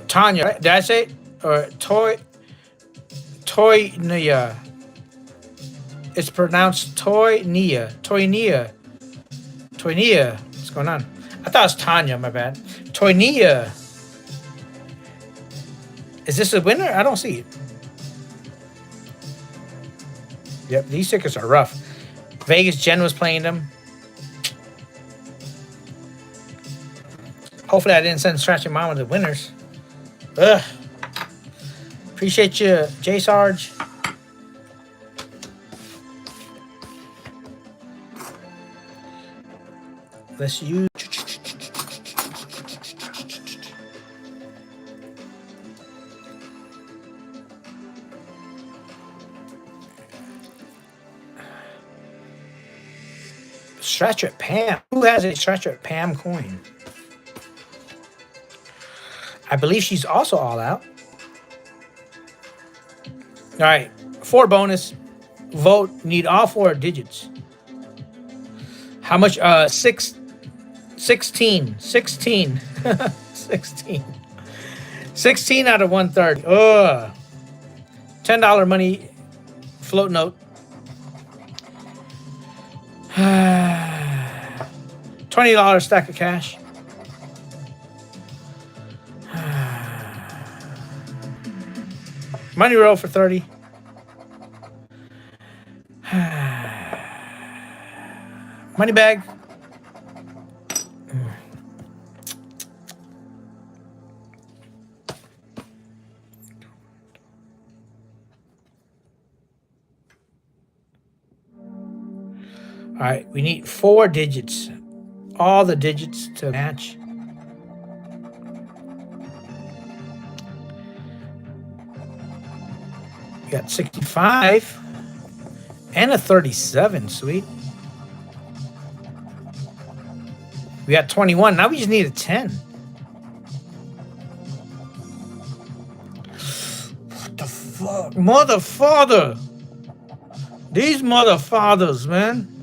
Tanya, right? Did I say it? Or Toynia. It's pronounced Toynia. Toynia. Toynia. What's going on? I thought it was Tanya, my bad. Toynia. Is this a winner? I don't see it. Yep, these tickets are rough. Vegas Jen was playing them. Hopefully I didn't send Scratchy Mama the winners. Ugh. Appreciate you, J Sarge. Let's use. Stretcher Pam. Who has a Stretcher Pam coin? I believe she's also all out. All right, 4 bonus. Vote. Need all 4 digits. How much? 16. 16. 16. 16 out of 130. Ugh. $10 money float note. $20 stack of cash. Money roll for 30. Money bag. All right, we need 4 digits. All the digits to match. We got 65 and a 37. Sweet. We got 21. Now we just need a 10. What the fuck? Mother father. These mother fathers, man.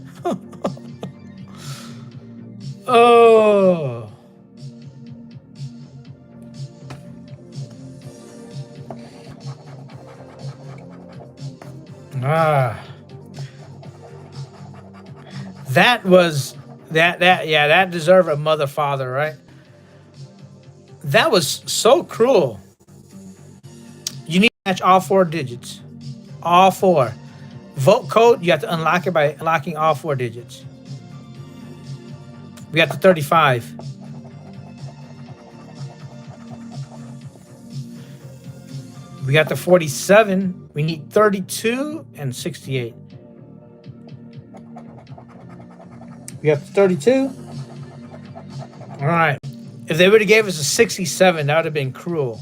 Oh. That was that deserved a mother father, right? That was so cruel. You need to match all 4 digits. All 4. Vote code, you have to unlock it by unlocking all 4 digits. We got the 35. We got the 47. We need 32 and 68. We got the 32. All right. If they would have gave us a 67, that would have been cruel.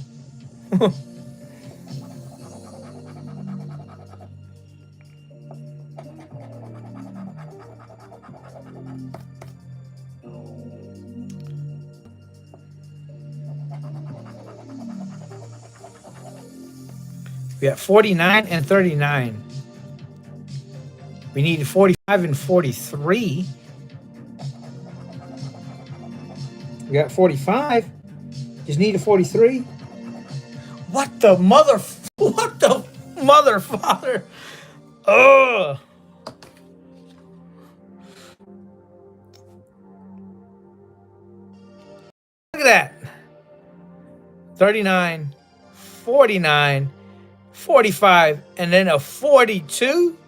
We got 49 and 39. We need 45 and 43. We got 45. Just need a 43. What the mother father? Ugh. Look at that. 39, 49, 45, and then a 42.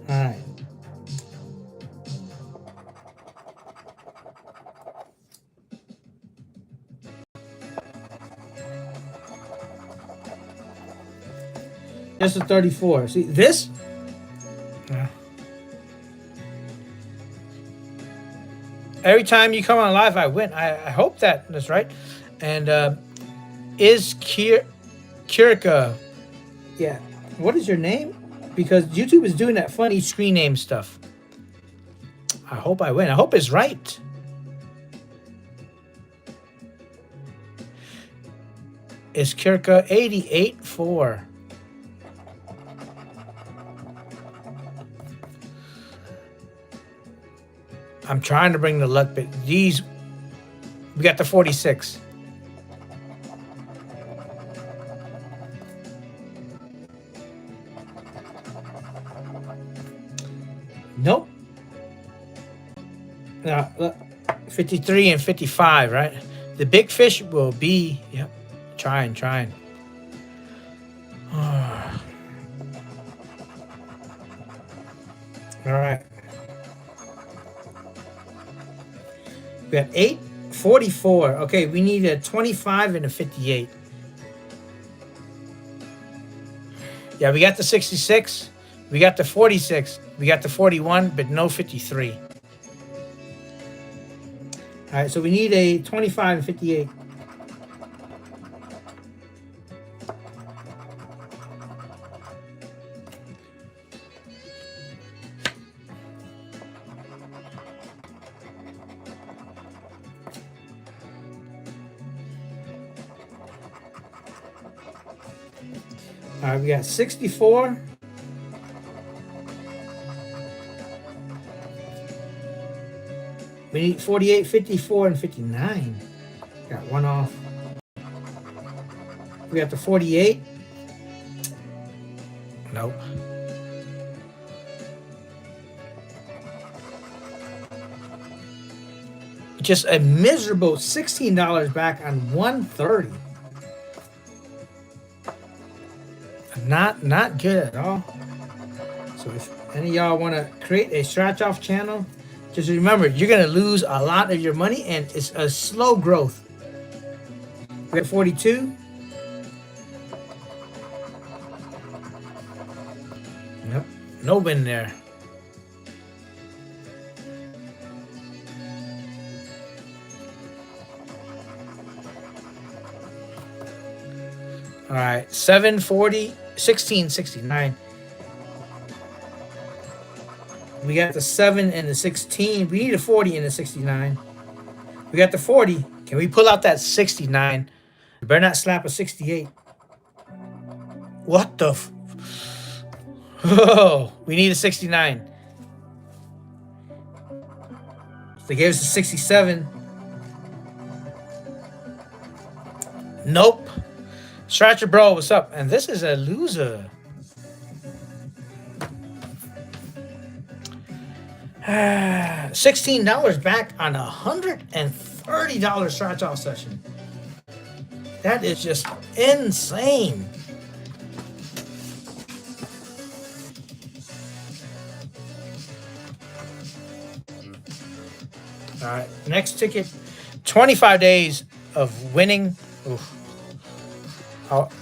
All right. Just a 34. See this? Yeah. Every time you come on live, I win. I hope that's right. And is Kirka? Yeah. What is your name? Because YouTube is doing that funny screen name stuff. I hope I win. I hope it's right. Is Kirka 88-4? I'm trying to bring the luck, but these, we got the 46. Nope. Now, look, 53 and 55, right? The big fish will be, yep, trying. All right. We got 844. Okay, we need a 25 and a 58. Yeah, we got the 66. We got the 46. We got the 41, but no 53. All right, so we need a 25 and 58. All right, we got 64. We need 48, 54, and 59. Got one off. We got the 48. Nope. Just a miserable $16 back on 130. Not good at all. So if any of y'all want to create a scratch off channel, just remember you're gonna lose a lot of your money and it's a slow growth. We got 42. Yep, no win there. All right, 740, 1669. We got the 7 and the 16. We need a 40 and a 69. We got the 40. Can we pull out that 69? You better not slap a 68. What the? Oh, we need a 69. They gave us a 67. Nope. Stratcher bro, what's up? And this is a loser. $16 back on $130 scratch off session. That is just insane. All right, next ticket, 25 days of winning. Oof.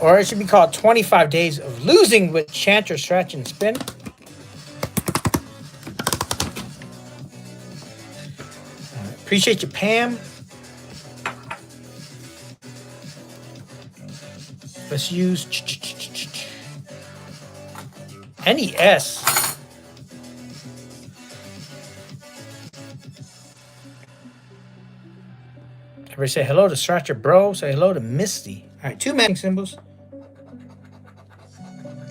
Or it should be called 25 days of losing with chant or scratch and spin. Appreciate you, Pam. Let's use NES. Everybody say hello to Stratcher Bro. Say hello to Misty. All right, 2 matching symbols.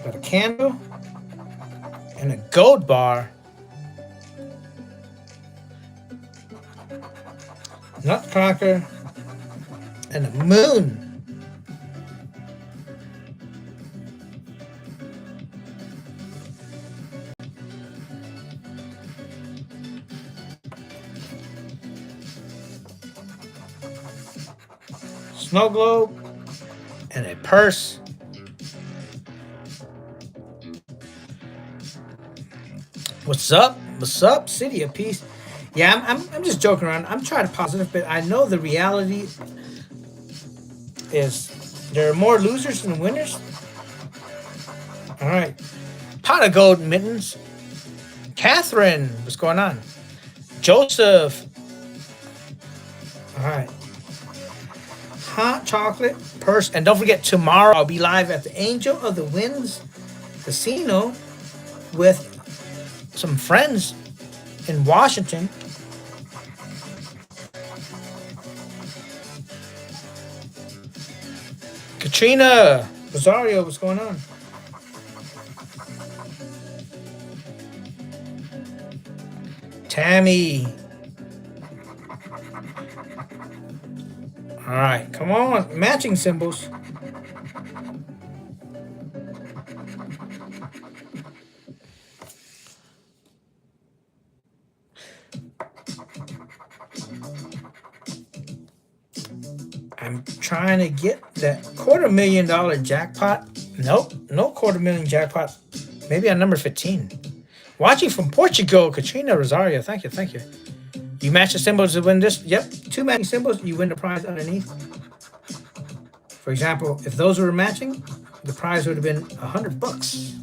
Got a candle and a gold bar. Nutcracker, and the moon. Snow globe, and a purse. What's up? What's up, City of Peace? Yeah, I'm just joking around. I'm trying to positive, but I know the reality is there are more losers than winners. All right. Pot of gold mittens. Catherine, what's going on? Joseph. All right. Hot chocolate purse. And don't forget, tomorrow I'll be live at the Angel of the Winds Casino with some friends in Washington. Katrina Rosario, what's going on? Tammy. All right, come on, matching symbols. I'm trying to get that $250,000 jackpot. Nope, no $250,000 jackpot. Maybe on number 15. Watching from Portugal, Katrina Rosario. Thank you, thank you. You match the symbols to win this. Yep, 2 matching symbols, you win the prize underneath. For example, if those were matching, the prize would have been $100.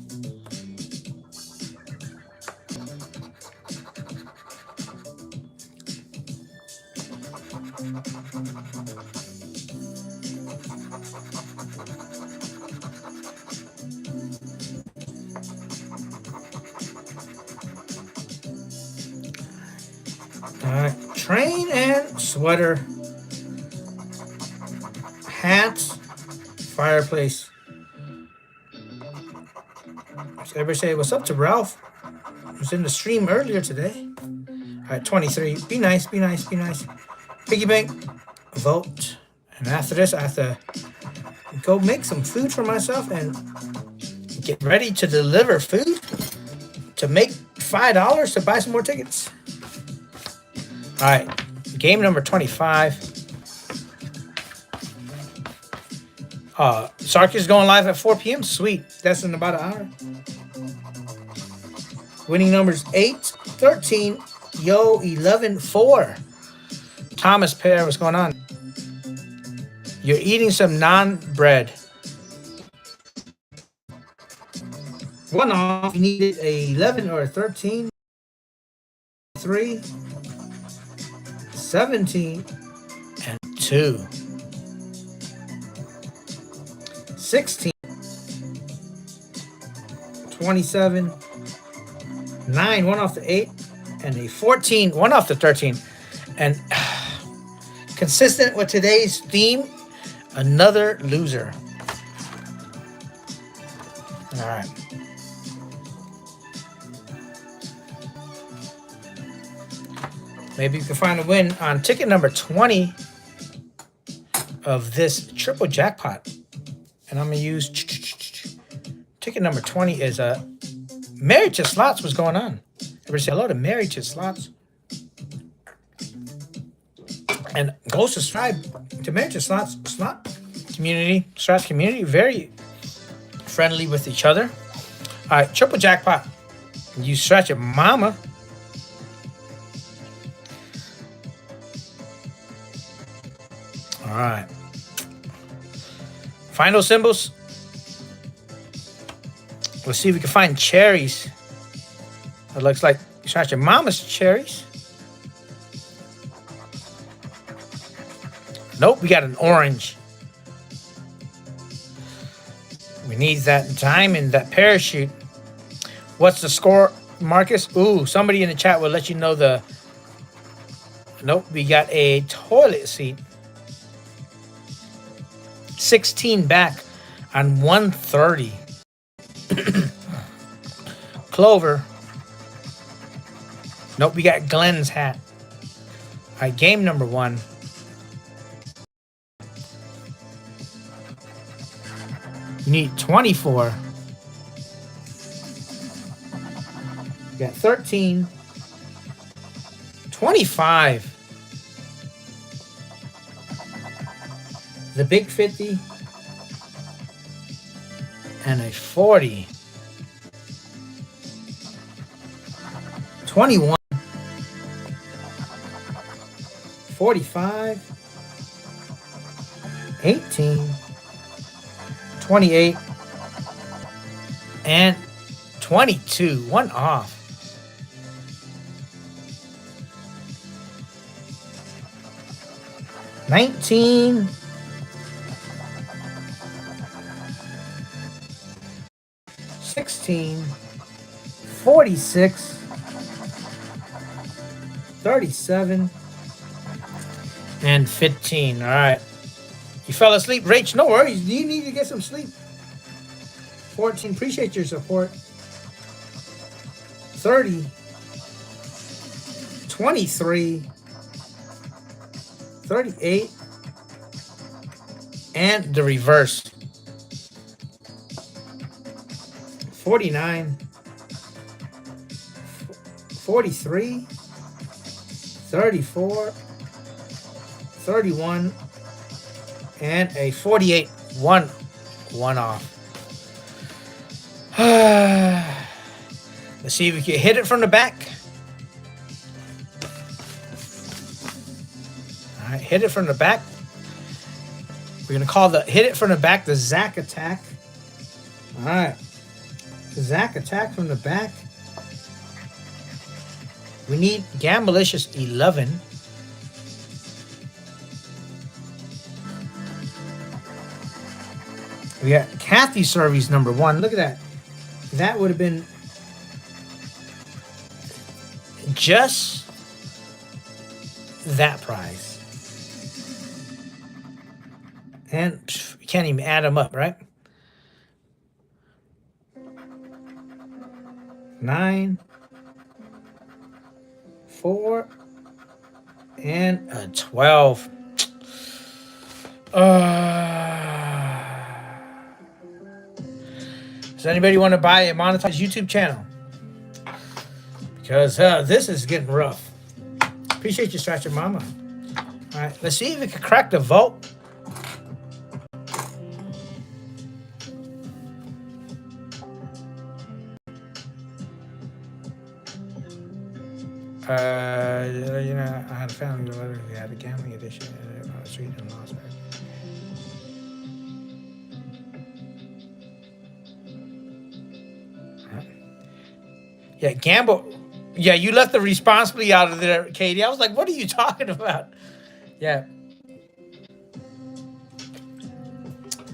Train and sweater, hats, fireplace. So everybody say what's up to Ralph. I was in the stream earlier today. All right, 23. Be nice, be nice, be nice. Piggy bank, vote. And after this, I have to go make some food for myself and get ready to deliver food to make $5 to buy some more tickets. All right, game number 25. Sark is going live at 4 p.m. Sweet. That's in about an hour. Winning numbers 8, 13, 11, 4. Thomas Pear, what's going on? You're eating some non-bread. One off. You needed a 11 or a 13. 3. 17 and 2. 16. 27. 9, 1 off the 8. And a 14, 1 off the 13. And consistent with today's theme, another loser. All right. Maybe you can find a win on ticket number 20 of this triple jackpot. And I'm going to use ticket number 20 is Married to Slots. What's going on? Everybody say hello to Married to Slots. And go subscribe to Married to Slots slot community. Slots community. Very friendly with each other. All right, triple jackpot. You scratch your mama. All right. Find those symbols. Let's see if we can find cherries. It looks like you scratch your mama's cherries. Nope, we got an orange. We need that diamond, that parachute. What's the score, Marcus? Ooh, somebody in the chat will let you know the... Nope, we got a toilet seat. 16 back on 130. Clover. Nope, we got Glenn's hat. All right, game number 1. You need 24. You got 13. 25. The big 50. And a 40. 21. 45. 18. 28. And 22. One off. 19. 16. 46. 37. And 15. All right. You fell asleep, Rach. No worries. You need to get some sleep. 14. Appreciate your support. 30. 23. 38. And the reverse. 49. 43. 34. 31. And a 48. One off. Let's see if we can hit it from the back. All right, hit it from the back. We're going to call the hit it from the back the Zach attack. All right. The Zach attack from the back. We need Gamblicious 11. We got Kathy Survey's number 1. Look at that. That would have been just that prize. And you can't even add them up, right? 9, 4, and a 12. Does anybody want to buy a monetized YouTube channel? Because this is getting rough. Appreciate you, Stretcher Mama. All right, let's see if we can crack the vault. You know, I had a family letter. We had a gambling edition on the street in Las Vegas. Yeah, gamble. Yeah, you left the responsibly out of there, Katie. I was like, what are you talking about? Yeah.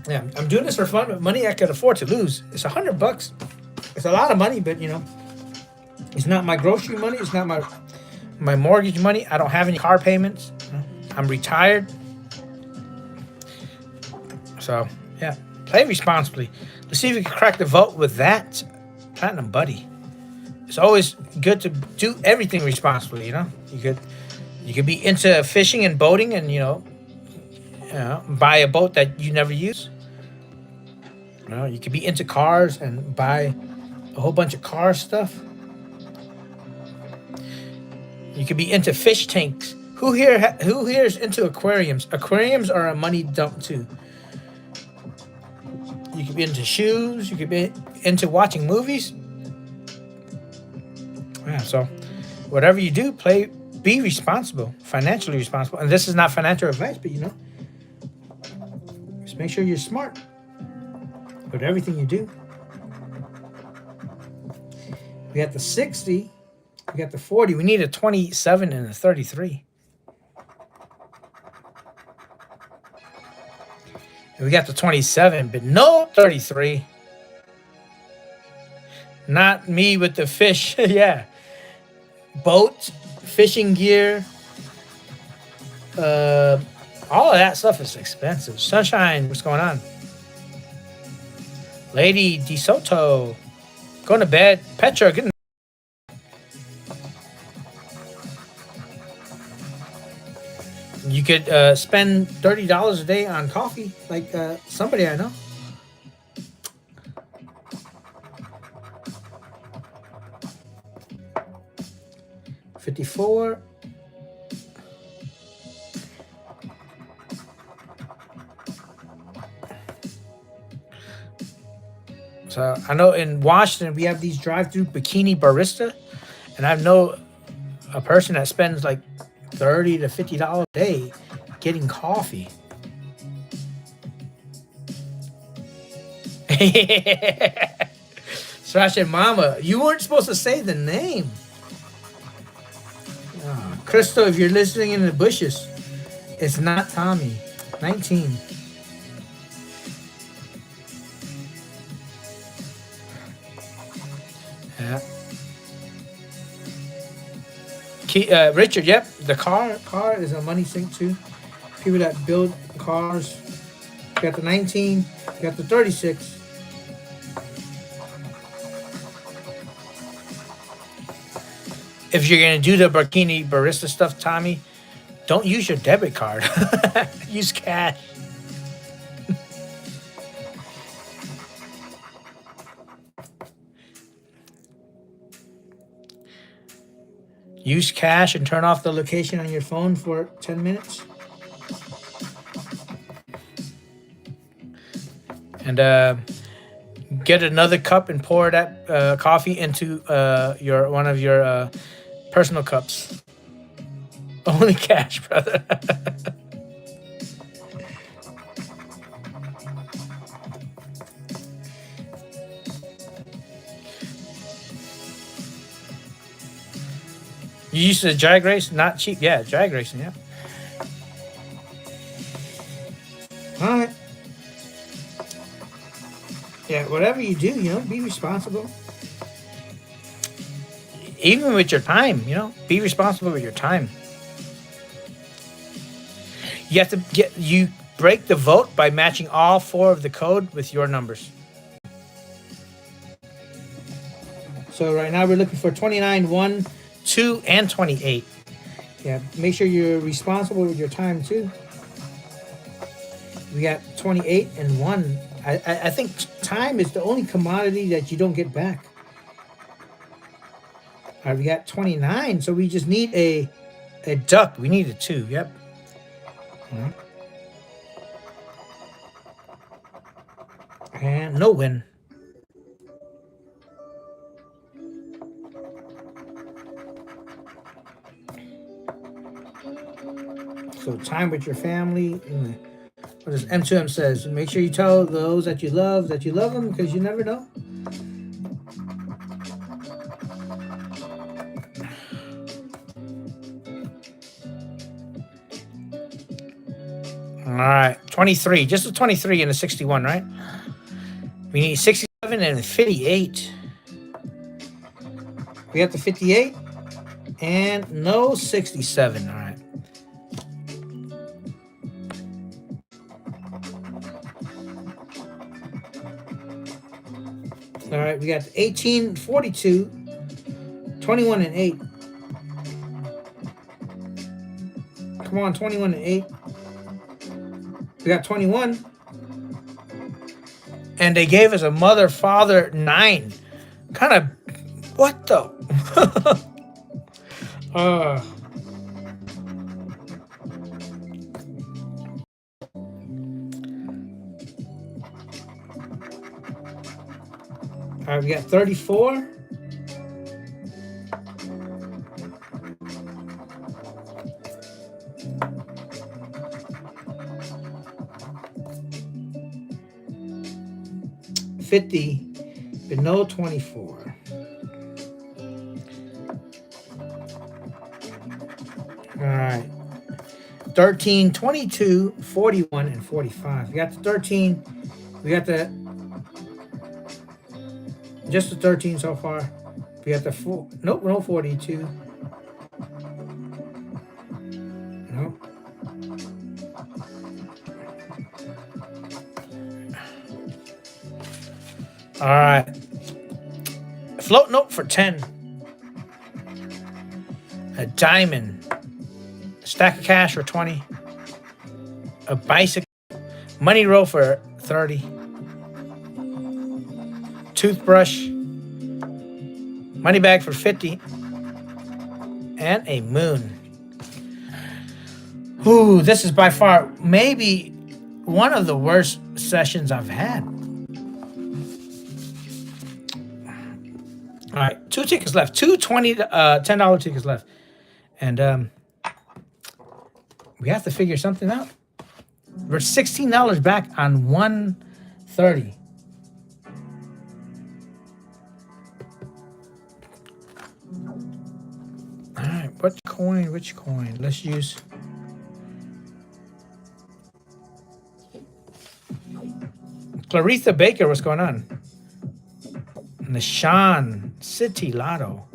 Yeah, I'm doing this for fun, but money I could afford to lose. It's $100. It's a lot of money, but you know, it's not my grocery money. It's not my mortgage money. I don't have any car payments. I'm retired. So, yeah, play responsibly. Let's see if we can crack the vault with that Platinum Buddy. It's always good to do everything responsibly, you know. You could be into fishing and boating and, you know, buy a boat that you never use. You know, you could be into cars and buy a whole bunch of car stuff. You could be into fish tanks. Who here is into aquariums? Aquariums are a money dump too. You could be into shoes. You could be into watching movies. Yeah, so whatever you do, be responsible, financially responsible. And this is not financial advice, but you know, just make sure you're smart with everything you do. We got the 60. We got the 40. We need a 27 and a 33. And we got the 27, but no 33. Not me with the fish. Yeah. Boat, fishing gear. All of that stuff is expensive. Sunshine, what's going on? Lady DeSoto, going to bed. Petra, good night. You could spend $30 a day on coffee, like somebody I know. $54. So I know in Washington we have these drive-through bikini barista, and I know a person that spends like $30 to $50 a day getting coffee. So I said, Mama, you weren't supposed to say the name. Oh, Crystal, if you're listening in the bushes, it's not Tommy. 19. Yeah. Richard, yep. The car is a money sink too. People that build cars. You got the 19. You got the 36. If you're gonna do the bikini barista stuff, Tommy, don't use your debit card. Use cash. Use cash and turn off the location on your phone for 10 minutes. And get another cup and pour that coffee into one of your personal cups. Only cash, brother. You used to drag race? Not cheap. Yeah, drag racing, yeah. All right. Yeah, whatever you do, be responsible. Even with your time, be responsible with your time. You have to you break the vote by matching all 4 of the code with your numbers. So right now we're looking for 29, 1, 2, and 28. Yeah, make sure you're responsible with your time too. We got 28 and 1. I think time is the only commodity that you don't get back. All right, we got 29, so we just need a duck. We need a 2. Yep. All right. And no win. So time with your family. What does M2M says? Make sure you tell those that you love them, because you never know. All right, 23. Just a 23 and a 61, right? We need 67 and 58. We got the 58 and no 67. All right. All right, we got 18, 42, 21 and 8. Come on, 21 and 8. We got 21. And they gave us a mother, father, 9. Kind of, what the? All right, we got 34. $50, but no 24. All right. 13, 22, 41, and 45. We got the 13. We got just the 13 so far. We got the 4. Nope, no 42. Nope. All right. Float note for 10. A diamond. A stack of cash for 20. A bicycle. Money roll for 30. Toothbrush. Money bag for 50. And a moon. Ooh, this is by far maybe one of the worst sessions I've had. All right, 2 tickets left. Two $10 tickets left. And we have to figure something out. We're $16 back on 130. All right, which coin? Let's use... Claritha Baker, what's going on? Nishan City Lotto.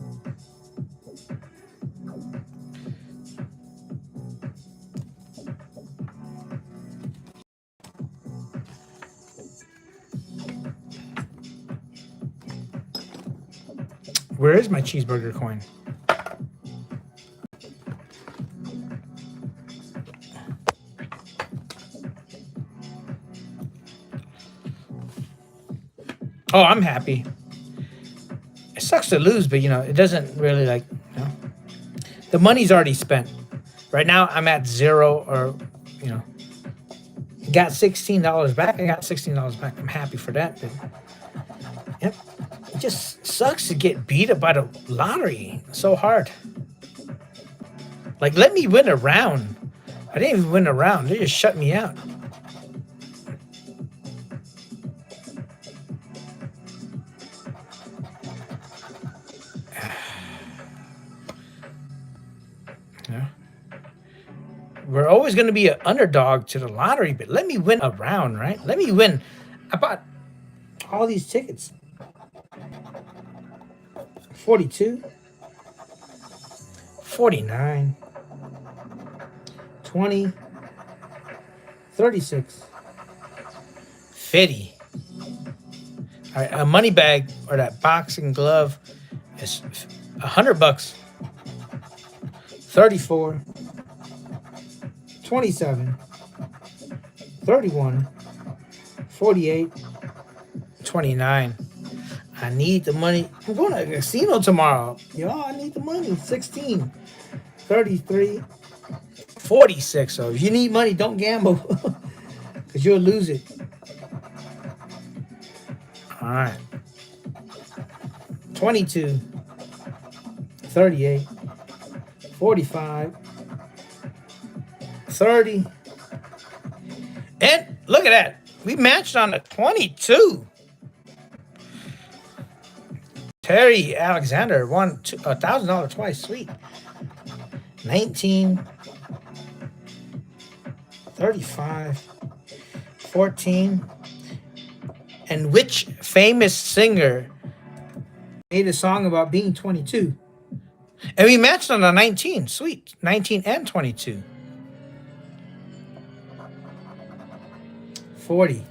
Where is my cheeseburger coin? Oh, I'm happy. It sucks to lose, but it doesn't really the money's already spent. Right now I'm at 0 or got $16 back. I got $16 back. I'm happy for that. But yep. It just sucks to get beat up by the lottery so hard. Like, let me win a round. I didn't even win a round. They just shut me out. We're always going to be an underdog to the lottery, but let me win a round, right? Let me win. I bought all these tickets. 42, 49, 20, 36, 50. All right, a money bag or that boxing glove is $100. 34, 27, 31, 48, 29. I need the money. I'm going to a casino tomorrow. Y'all, I need the money. 16, 33, 46. So if you need money, don't gamble because you'll lose it. All right. 22, 38, 45, 30. And look at that. We matched on a 22. Terry Alexander won $1,000 twice. Sweet. 19, 35, 14. And which famous singer made a song about being 22? And we matched on a 19. Sweet. 19 and 22. 40.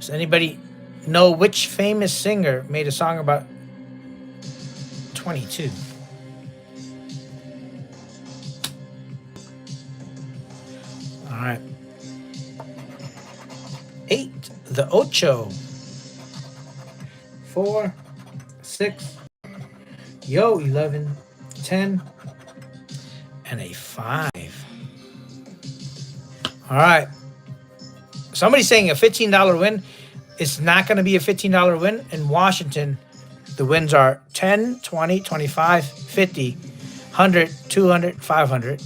Does anybody know which famous singer made a song about 22? All right. 8, the ocho. 4, 6, 11, 10, and a 5. All right. Somebody's saying a $15 win. It's not going to be a $15 win. In Washington, the wins are 10, 20, 25, 50, 100, 200, 500.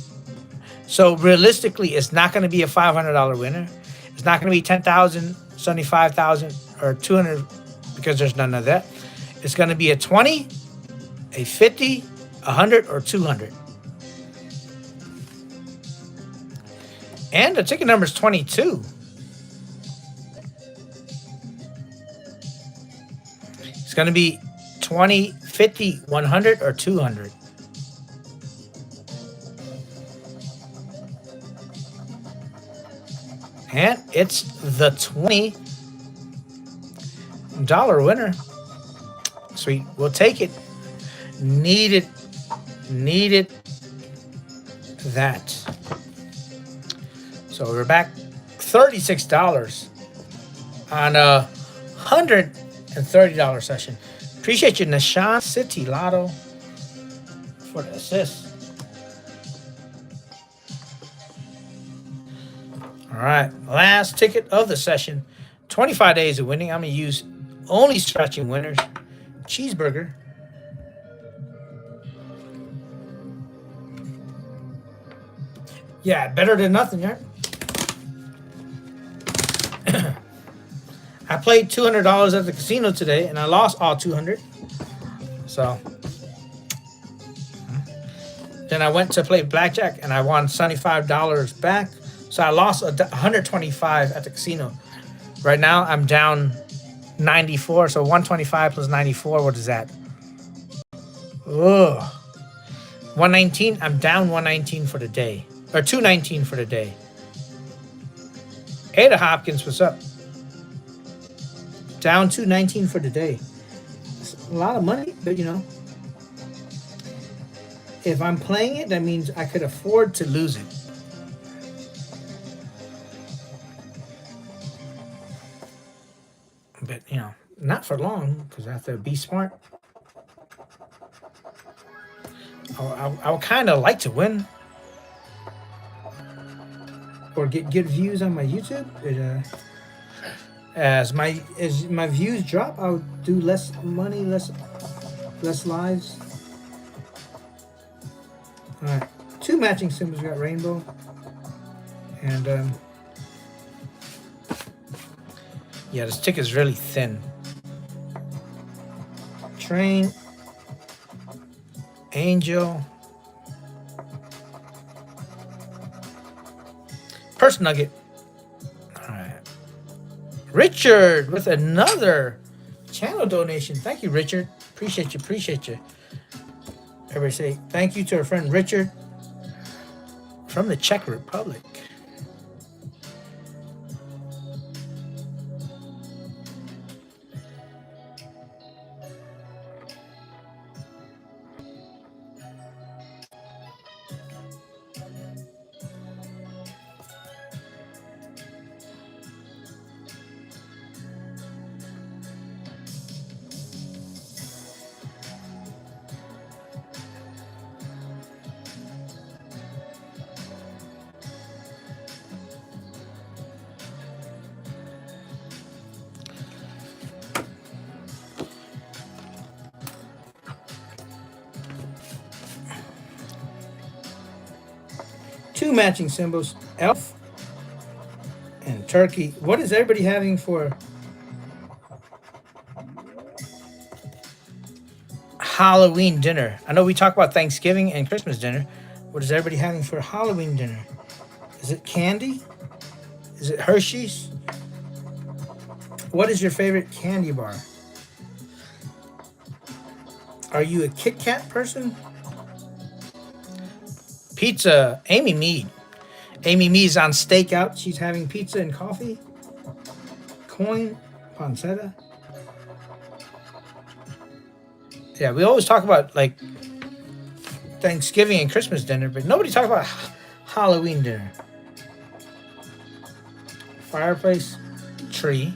So realistically, it's not going to be a $500 winner. It's not going to be 10,000, 75,000, or 200 because there's none of that. It's going to be a 20, a 50, 100, or 200. And the ticket number is 22. It's going to be 20, 50, 100, or 200. And it's the $20 winner. Sweet. We'll take it. Needed that. So we're back $36 on a $130 session. Appreciate you, Nashan City Lotto, for the assist. All right, last ticket of the session. 25 days of winning. I'm going to use only scratching winners. Cheeseburger. Yeah, better than nothing, right? I played $200 at the casino today, and I lost all $200. So then I went to play blackjack, and I won $75 back. So I lost $125 at the casino. Right now, I'm down 94. So 125 plus 94, what is that? Ugh. 119. I'm down 119 for the day, or 219 for the day. Ada Hopkins, what's up? Down 219 for the day. It's a lot of money, but you know, if I'm playing it, that means I could afford to lose it. But you know, not for long, because I have to be smart. I would kind of like to win or get good views on my YouTube. As my views drop, I'll do less money, less lives. All right, 2 matching symbols. We got rainbow and yeah, this ticket is really thin. Train, angel, purse nugget. Richard with another channel donation. Thank you, Richard. Appreciate you. Appreciate you. Everybody say thank you to our friend Richard from the Czech Republic. Two matching symbols, elf and turkey. What is everybody having for Halloween dinner? I know we talk about Thanksgiving and Christmas dinner. What is everybody having for Halloween dinner? Is it candy? Is it Hershey's? What is your favorite candy bar? Are you a Kit Kat person? Pizza, Amy Mead. Amy Mead's on stakeout. She's having pizza and coffee. Coin, pancetta. Yeah, we always talk about like Thanksgiving and Christmas dinner, but nobody talks about Halloween dinner. Fireplace, tree.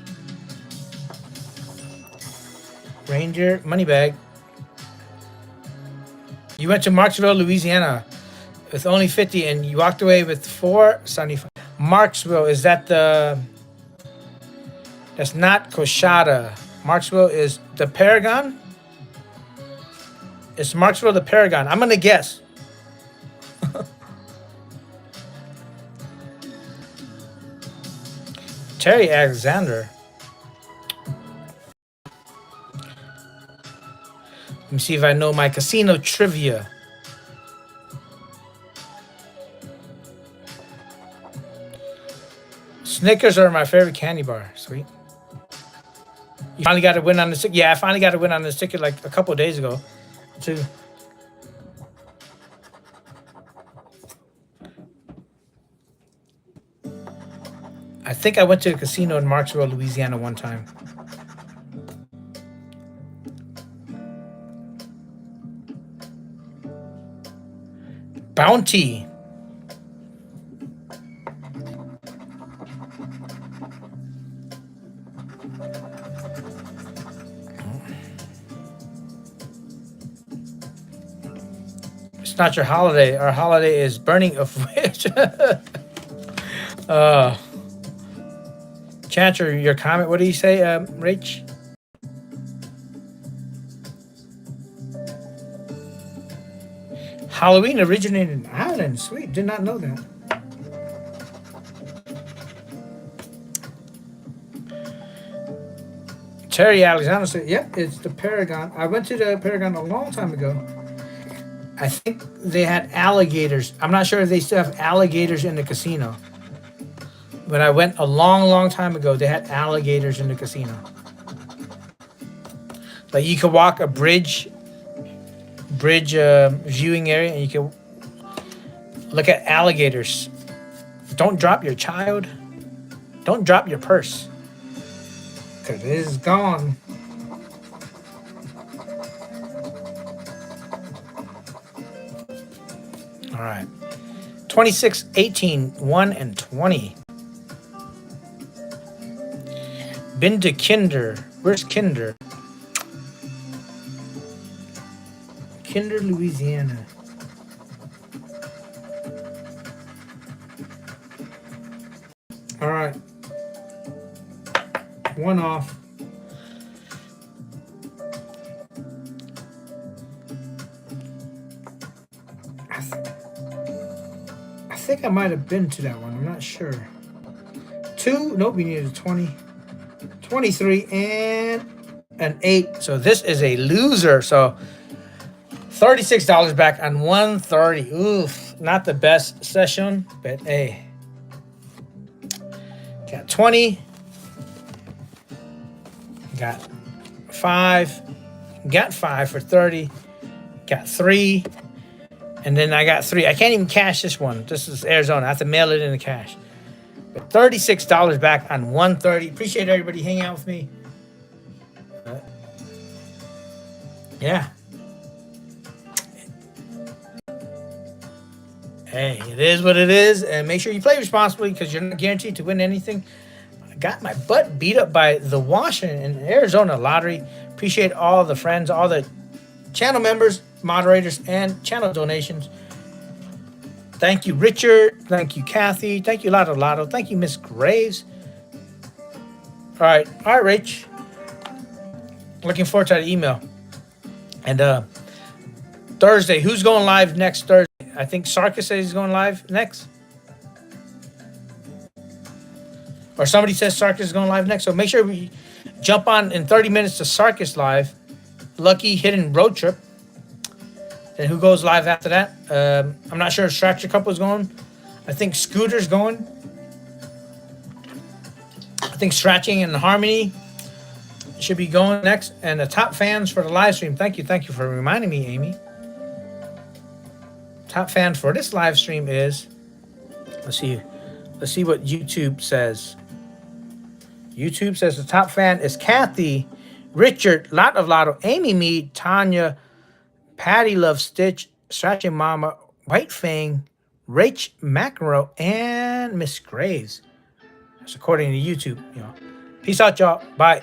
Ranger, money bag. You went to Marksville, Louisiana with only 50 and you walked away with 475. Marksville, is that the... That's not Coshada. Marksville is the Paragon? It's Marksville, the Paragon. I'm going to guess. Terry Alexander. Let me see if I know my casino trivia. Snickers are my favorite candy bar. Sweet. You finally got to win on this ticket. Yeah, I finally got to win on this ticket like a couple of days ago, too. I think I went to a casino in Marksville, Louisiana one time. Bounty. It's not your holiday. Our holiday is burning of witch. Chanter, your comment. What do you say, Rach? Halloween originated in Ireland. Sweet. Did not know that. Terry Alexander said, yep, it's the Paragon. I went to the Paragon a long time ago. I think they had alligators. I'm not sure if they still have alligators in the casino. When I went a long, long time ago, they had alligators in the casino. Like you could walk a bridge viewing area and you can look at alligators. Don't drop your child. Don't drop your purse. Because it is gone. All right. 26, 18, 1, and 20. Been to Kinder. Where's Kinder? Kinder, Louisiana. All right. One off. I think I might have been to that one. I'm not sure. 2. Nope, we needed a 20. 23 and an 8. So this is a loser. So $36 back on 130. Oof, not the best session, but hey. Got 20. Got 5. Got 5 for 30. Got 3. And then I got 3. I can't even cash this one. This is Arizona. I have to mail it in the cash. But $36 back on 130. Appreciate everybody hanging out with me. Yeah. Hey, it is what it is. And make sure you play responsibly because you're not guaranteed to win anything. I got my butt beat up by the Washington and Arizona lottery. Appreciate all the friends, all the channel members, moderators, and channel donations. Thank you, Richard. Thank you, Kathy. Thank you, Lotto. Thank you, Miss Graves. All right, Rach. Looking forward to that email. And Thursday, who's going live next Thursday? I think Sarkis says he's going live next. Or somebody says Sarkis is going live next. So make sure we jump on in 30 minutes to Sarkis live. Lucky Hidden Road Trip. And who goes live after that? I'm not sure if Structure Couple is going. I think Scooter's going. I think Stretching and Harmony should be going next. And the top fans for the live stream. Thank you for reminding me, Amy. Top fan for this live stream is, let's see what YouTube says. YouTube says the top fan is Kathy, Richard, Lot of Lotto, Amy Mead, Tanya, Patty Love Stitch, Stretching Mama, White Fang, Rach McEnroe, and Miss Graves. That's according to YouTube. Peace out, y'all. Bye.